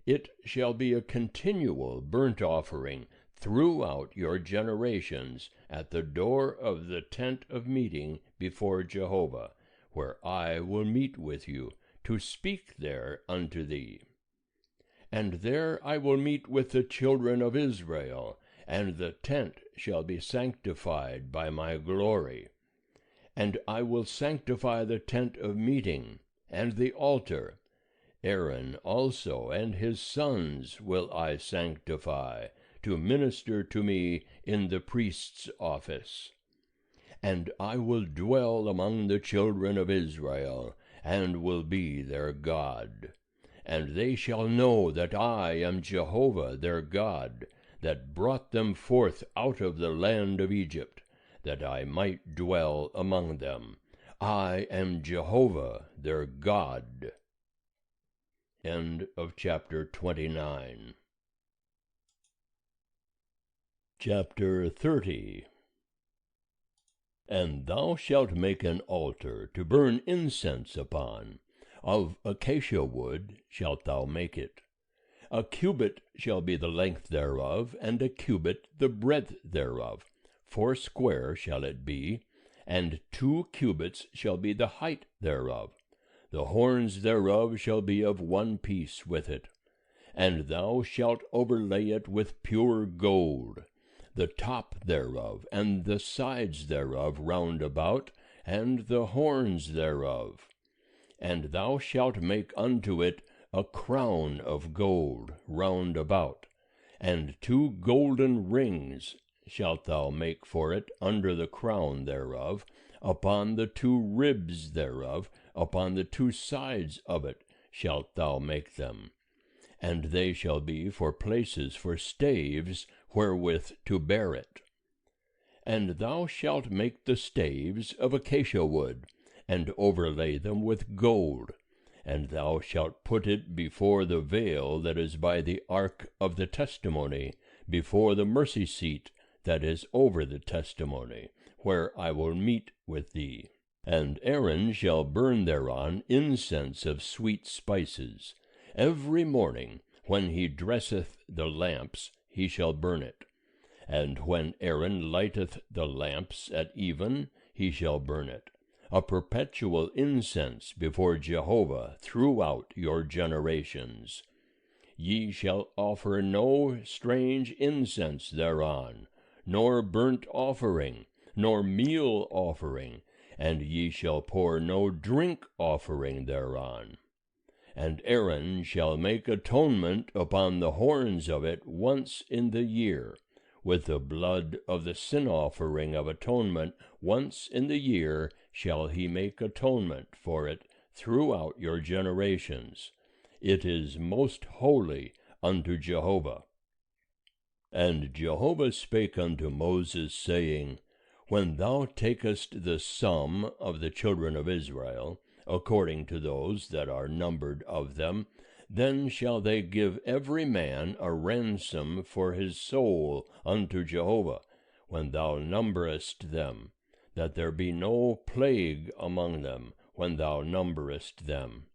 It shall be a continual burnt offering throughout your generations at the door of the tent of meeting before Jehovah, where I will meet with you, to speak there unto thee. And there I will meet with the children of Israel, and the tent shall be sanctified by my glory. And I will sanctify the tent of meeting, and the altar. Aaron also and his sons will I sanctify, to minister to me in the priest's office. And I will dwell among the children of Israel, and will be their God. And they shall know that I am Jehovah their God, that brought them forth out of the land of Egypt, that I might dwell among them. I am Jehovah their God. End of chapter 29. Chapter 30. And thou shalt make an altar to burn incense upon. Of acacia wood shalt thou make it. A cubit shall be the length thereof, and a cubit the breadth thereof. foursquare shall it be, and 2 cubits shall be the height thereof. The horns thereof shall be of one piece with it. And thou shalt overlay it with pure gold, the top thereof, and the sides thereof round about, and the horns thereof. And thou shalt make unto it a crown of gold round about, and 2 golden rings shalt thou make for it under the crown thereof, upon the 2 ribs thereof, upon the 2 sides of it shalt thou make them. And they shall be for places for staves wherewith to bear it. And thou shalt make the staves of acacia wood, and overlay them with gold. And thou shalt put it before the veil that is by the ark of the testimony, before the mercy seat that is over the testimony, where I will meet with thee. And Aaron shall burn thereon incense of sweet spices. Every morning, when he dresseth the lamps, he shall burn it. And when Aaron lighteth the lamps at even, he shall burn it, a perpetual incense before Jehovah throughout your generations. Ye shall offer no strange incense thereon, nor burnt offering, nor meal offering, and ye shall pour no drink offering thereon. And Aaron shall make atonement upon the horns of it once in the year. With the blood of the sin offering of atonement once in the year shall he make atonement for it throughout your generations. It is most holy unto Jehovah. And Jehovah spake unto Moses, saying, When thou takest the sum of the children of Israel, according to those that are numbered of them, then shall they give every man a ransom for his soul unto Jehovah, when thou numberest them, that there be no plague among them, when thou numberest them.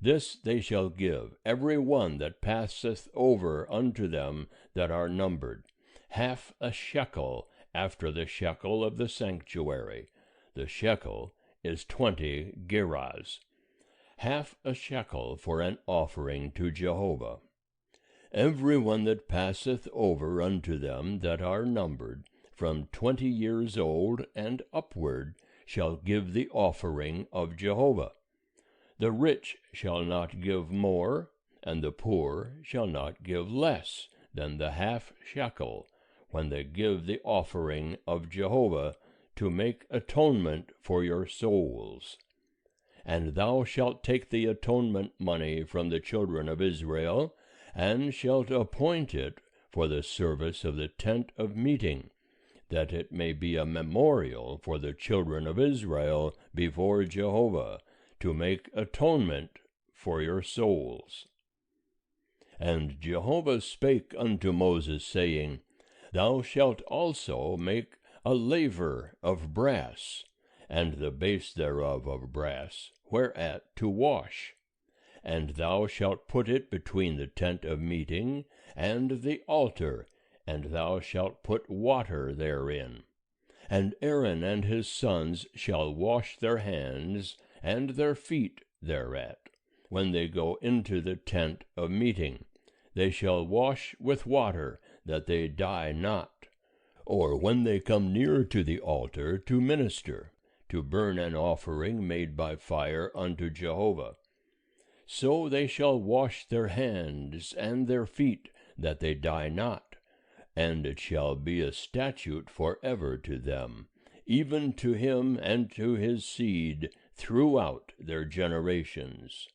This they shall give, every one that passeth over unto them that are numbered, 1/2 a shekel after the shekel of the sanctuary. The shekel is 20 gerahs. 1/2 a shekel for an offering to Jehovah. Every one that passeth over unto them that are numbered, from 20 years old and upward, shall give the offering of Jehovah. The rich shall not give more, and the poor shall not give less than the 1/2 shekel, when they give the offering of Jehovah, to make atonement for your souls. And thou shalt take the atonement money from the children of Israel, and shalt appoint it for the service of the tent of meeting, that it may be a memorial for the children of Israel before Jehovah, to make atonement for your souls. And Jehovah spake unto Moses, saying, Thou shalt also make a laver of brass, and the base thereof of brass, whereat to wash. And thou shalt put it between the tent of meeting and the altar, and thou shalt put water therein. And Aaron and his sons shall wash their hands and their feet thereat, when they go into the tent of meeting. They shall wash with water, that they die not. Or when they come near to the altar to minister, to burn an offering made by fire unto Jehovah. So they shall wash their hands and their feet, that they die not. And it shall be a statute forever to them, even to him and to his seed throughout their generations.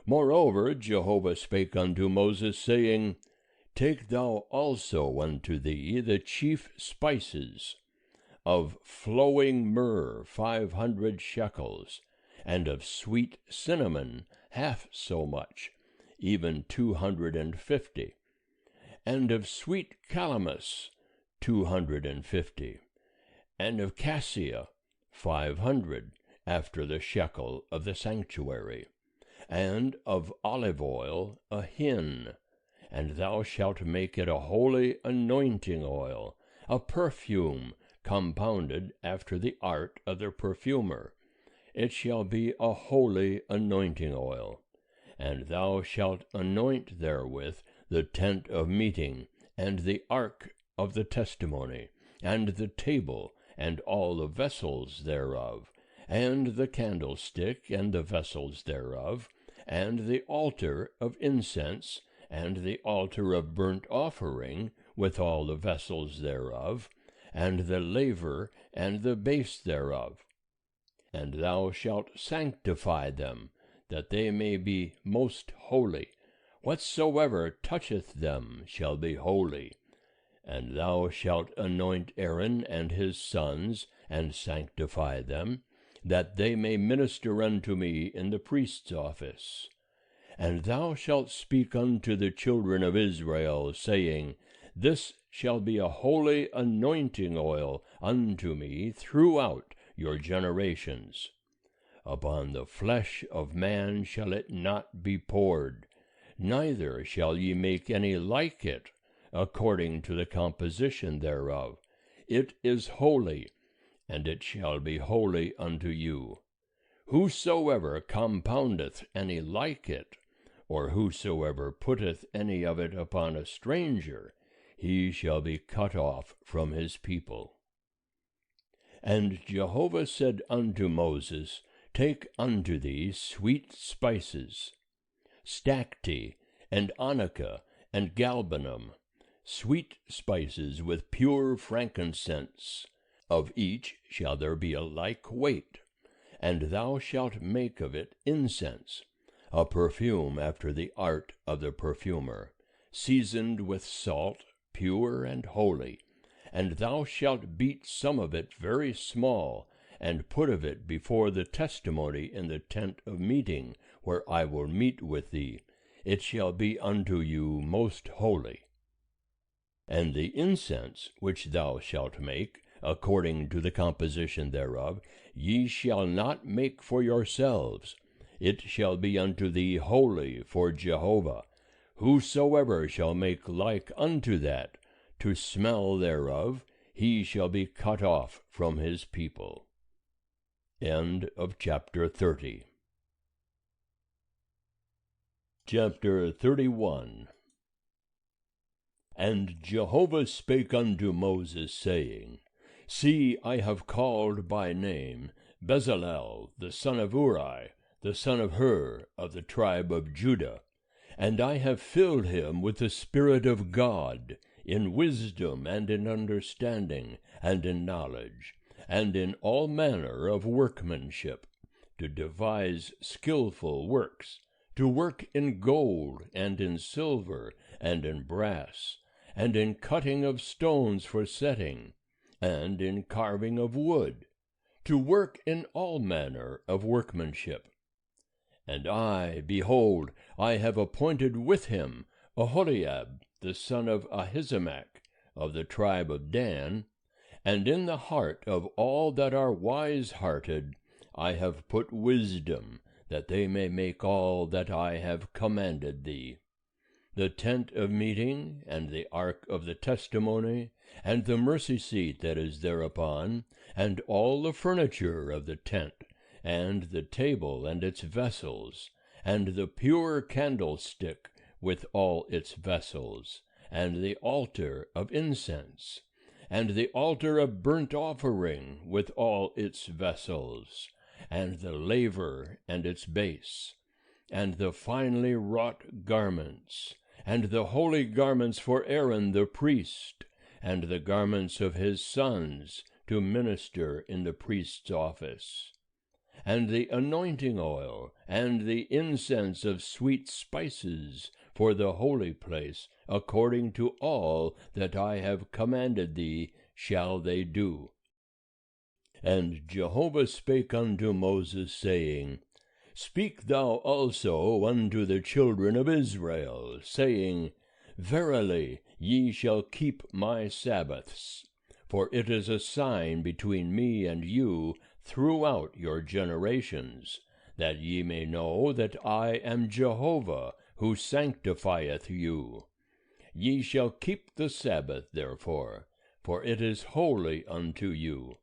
Moreover, Jehovah spake unto Moses, saying, Take thou also unto thee the chief spices, of flowing myrrh 500 shekels, and of sweet cinnamon 1/2 so much, even 250, and of sweet calamus 250, and of cassia 500, after the shekel of the sanctuary, and of olive oil a hin. And thou shalt make it a holy anointing oil, a perfume compounded after the art of the perfumer. It shall be a holy anointing oil. And thou shalt anoint therewith the tent of meeting, and the ark of the testimony, and the table, and all the vessels thereof, and the candlestick, and the vessels thereof, and the altar of incense, and the altar of burnt offering, with all the vessels thereof, and the laver, and the base thereof. And thou shalt sanctify them, that they may be most holy. Whatsoever toucheth them shall be holy. And thou shalt anoint Aaron and his sons, and sanctify them, that they may minister unto me in the priest's office. And thou shalt speak unto the children of Israel, saying, This shall be a holy anointing oil unto me throughout your generations. Upon the flesh of man shall it not be poured, neither shall ye make any like it, according to the composition thereof. It is holy, and it shall be holy unto you. Whosoever compoundeth any like it, or whosoever putteth any of it upon a stranger, he shall be cut off from his people. And Jehovah said unto Moses, Take unto thee sweet spices, stacte, and onycha, and galbanum, sweet spices with pure frankincense. Of each shall there be a like weight. And thou shalt make of it incense, a perfume after the art of the perfumer, seasoned with salt, pure and holy. And thou shalt beat some of it very small, and put of it before the testimony in the tent of meeting, where I will meet with thee. It shall be unto you most holy. And the incense which thou shalt make, according to the composition thereof, ye shall not make for yourselves. It shall be unto thee holy for Jehovah. Whosoever shall make like unto that, to smell thereof, he shall be cut off from his people. End of chapter 30. Chapter 31. And Jehovah spake unto Moses, saying, See, I have called by name Bezalel, the son of Uri, the son of Hur, of the tribe of Judah, and I have filled him with the Spirit of God, in wisdom, and in understanding, and in knowledge, and in all manner of workmanship, to devise skillful works, to work in gold, and in silver, and in brass, and in cutting of stones for setting, and in carving of wood, to work in all manner of workmanship. And I, behold, I have appointed with him Aholiab, the son of Ahisamach, of the tribe of Dan, and in the heart of all that are wise-hearted I have put wisdom, that they may make all that I have commanded thee. The tent of meeting, and the ark of the testimony, and the mercy seat that is thereupon, and all the furniture of the tent, and the table and its vessels, and the pure candlestick with all its vessels, and the altar of incense, and the altar of burnt offering with all its vessels, and the laver and its base, and the finely wrought garments, and the holy garments for Aaron the priest, and the garments of his sons to minister in the priest's office, and the anointing oil, and the incense of sweet spices for the holy place, according to all that I have commanded thee shall they do. And Jehovah spake unto Moses, saying, Speak thou also unto the children of Israel, saying, Verily ye shall keep my Sabbaths, for it is a sign between me and you throughout your generations, that ye may know that I am Jehovah, who sanctifieth you. Ye shall keep the Sabbath, therefore, for it is holy unto you.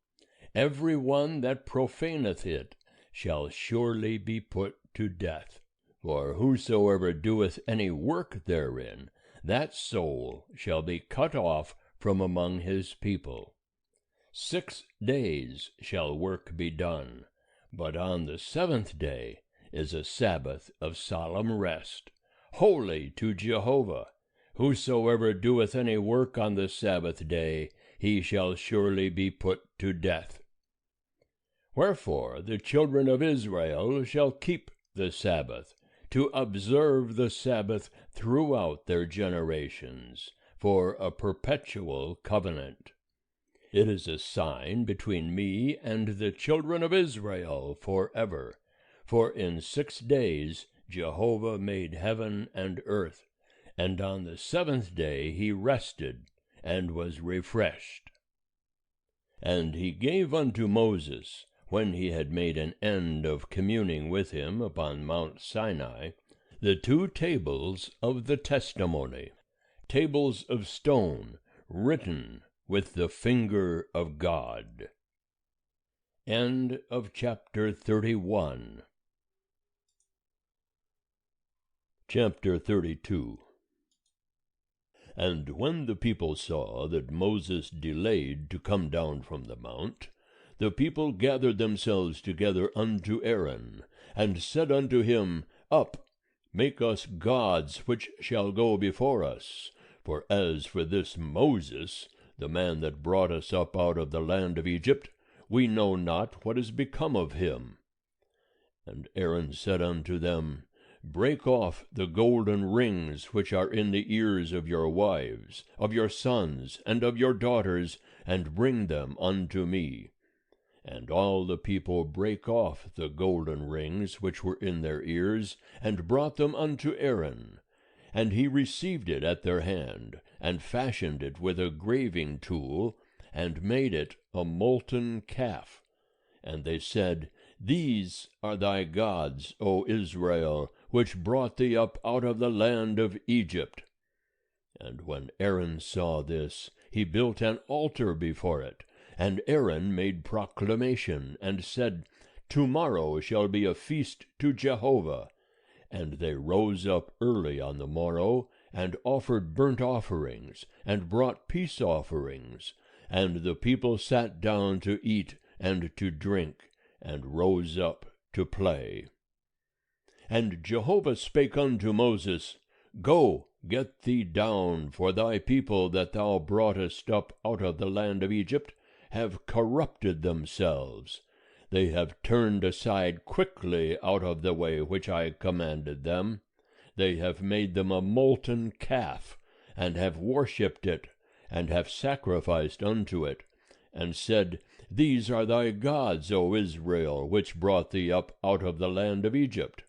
Every one that profaneth it shall surely be put to death. For whosoever doeth any work therein, that soul shall be cut off from among his people. 6 days shall work be done, but on the 7th day is a Sabbath of solemn rest, holy to Jehovah. Whosoever doeth any work on the Sabbath day, he shall surely be put to death. Wherefore the children of Israel shall keep the Sabbath, to observe the Sabbath throughout their generations, for a perpetual covenant. It is a sign between me and the children of Israel forever. For in 6 days Jehovah made heaven and earth, and on the 7th day he rested, and was refreshed. And he gave unto Moses, when he had made an end of communing with him upon Mount Sinai, the 2 tables of the testimony, tables of stone, written with the finger of God. End of chapter 31. Chapter 32. And when the people saw that Moses delayed to come down from the mount, the people gathered themselves together unto Aaron, and said unto him, Up, make us gods which shall go before us. For as for this Moses, the man that brought us up out of the land of Egypt, we know not what is become of him. And Aaron said unto them, Break off the golden rings which are in the ears of your wives, of your sons, and of your daughters, and bring them unto me. And all the people brake off the golden rings which were in their ears, and brought them unto Aaron. And he received it at their hand, and fashioned it with a graving tool, and made it a molten calf. And they said, These are thy gods, O Israel, which brought thee up out of the land of Egypt. And when Aaron saw this, he built an altar before it. And Aaron made proclamation, and said, Tomorrow shall be a feast to Jehovah. And they rose up early on the morrow, and offered burnt offerings, and brought peace offerings. And the people sat down to eat and to drink, and rose up to play. And Jehovah spake unto Moses, Go, get thee down, for thy people that thou broughtest up out of the land of Egypt have corrupted themselves. They have turned aside quickly out of the way which I commanded them. They have made them a molten calf, and have worshipped it, and have sacrificed unto it, and said, These are thy gods, O Israel, which brought thee up out of the land of Egypt.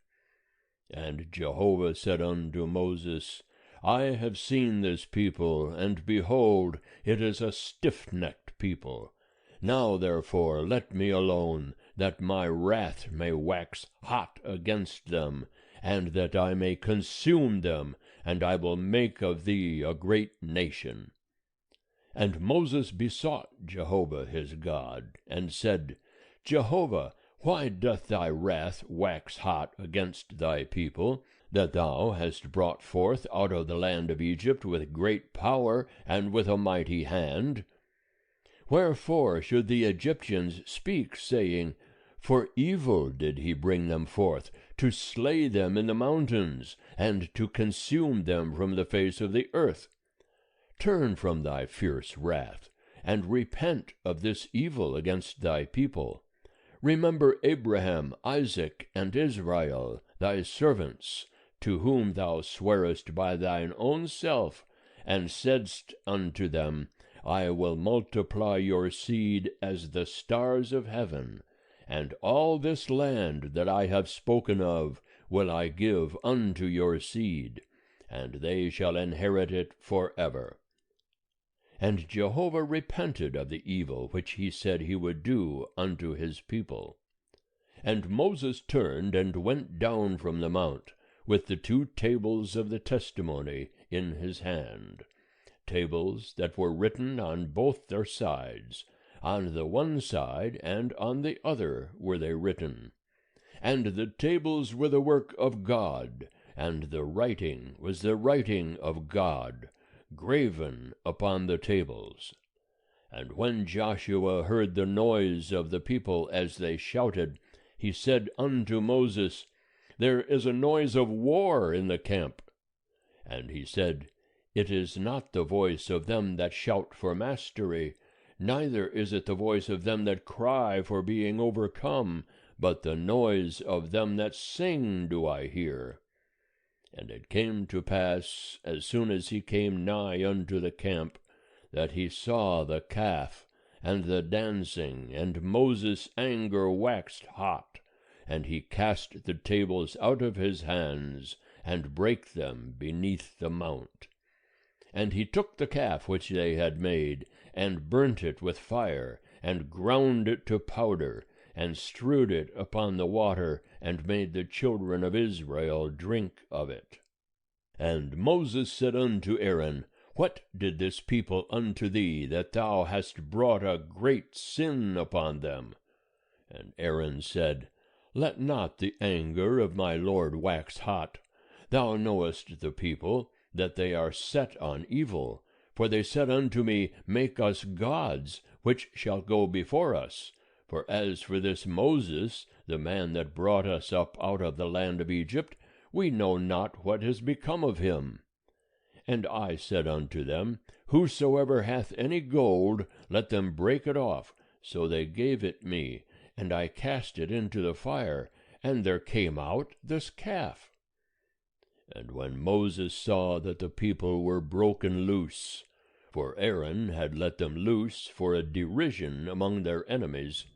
And Jehovah said unto Moses, I have seen this people, and behold, it is a stiff-necked people. Now therefore let me alone, that my wrath may wax hot against them, and that I may consume them, and I will make of thee a great nation. And Moses besought Jehovah his God, and said, Jehovah, why doth thy wrath wax hot against thy people, that thou hast brought forth out of the land of Egypt with great power and with a mighty hand? Wherefore should the Egyptians speak, saying, For evil did he bring them forth, to slay them in the mountains, and to consume them from the face of the earth? Turn from thy fierce wrath, and repent of this evil against thy people. Remember Abraham, Isaac, and Israel, thy servants, to whom thou swarest by thine own self, and saidst unto them, I will multiply your seed as the stars of heaven, and all this land that I have spoken of will I give unto your seed, and they shall inherit it forever. And Jehovah repented of the evil which he said he would do unto his people. And Moses turned and went down from the mount, with the 2 tables of the testimony in his hand. tables that were written on both their sides. On the one side and on the other were they written. And the tables were the work of God, and the writing was the writing of God, graven upon the tables. And when Joshua heard the noise of the people as they shouted, he said unto Moses, There is a noise of war in the camp. And he said, It is not the voice of them that shout for mastery, neither is it the voice of them that cry for being overcome, but the noise of them that sing do I hear. And it came to pass, as soon as he came nigh unto the camp, that he saw the calf, and the dancing, and Moses' anger waxed hot, and he cast the tables out of his hands, and brake them beneath the mount. And he took the calf which they had made, and burnt it with fire, and ground it to powder, and strewed it upon the water, and made the children of Israel drink of it. And Moses said unto Aaron, What did this people unto thee, that thou hast brought a great sin upon them? And Aaron said, Let not the anger of my Lord wax hot. Thou knowest the people, that they are set on evil. For they said unto me, Make us gods, which shall go before us. For as for this Moses, the man that brought us up out of the land of Egypt, we know not what has become of him. And I said unto them, Whosoever hath any gold, let them break it off. So they gave it me, and I cast it into the fire, and there came out this calf. And when Moses saw that the people were broken loose, for Aaron had let them loose for a derision among their enemies,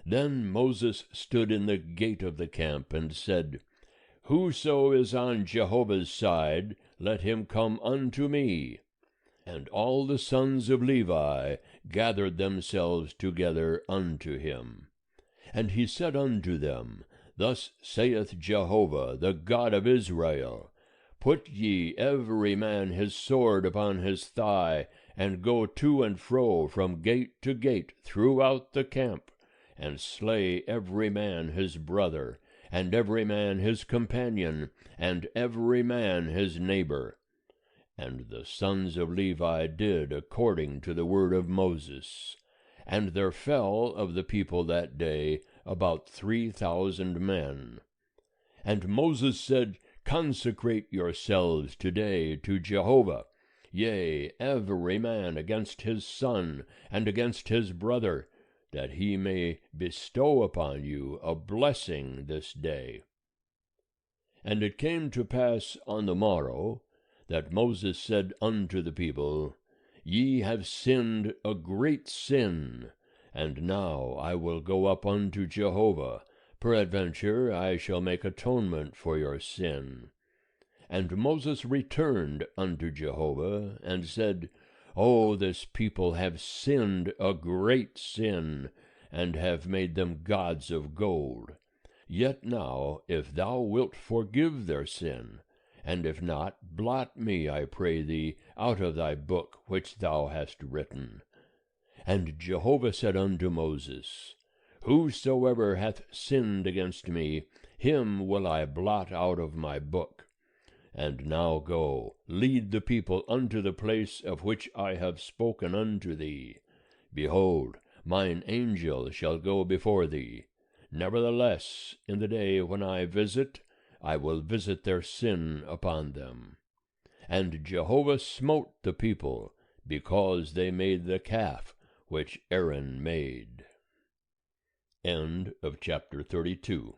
then Moses stood in the gate of the camp, and said, Whoso is on Jehovah's side, let him come unto me. And all the sons of Levi gathered themselves together unto him. And he said unto them, Thus saith Jehovah, the God of Israel, Put ye every man his sword upon his thigh, and go to and fro from gate to gate throughout the camp, and slay every man his brother, and every man his companion, and every man his neighbor. And the sons of Levi did according to the word of Moses. And there fell of the people that day about 3,000 men. And Moses said, Consecrate yourselves today to Jehovah, yea, every man against his son, and against his brother, that he may bestow upon you a blessing this day. And it came to pass on the morrow, that Moses said unto the people, Ye have sinned a great sin, and now I will go up unto Jehovah, peradventure I shall make atonement for your sin. And Moses returned unto Jehovah, and said, O this people have sinned a great sin, and have made them gods of gold. Yet now, if thou wilt forgive their sin, and if not, blot me, I pray thee, out of thy book which thou hast written. And Jehovah said unto Moses, Whosoever hath sinned against me, him will I blot out of my book. And now go, lead the people unto the place of which I have spoken unto thee. Behold, mine angel shall go before thee. Nevertheless, in the day when I visit, I will visit their sin upon them. And Jehovah smote the people, because they made the calf which Aaron made. End of chapter 32.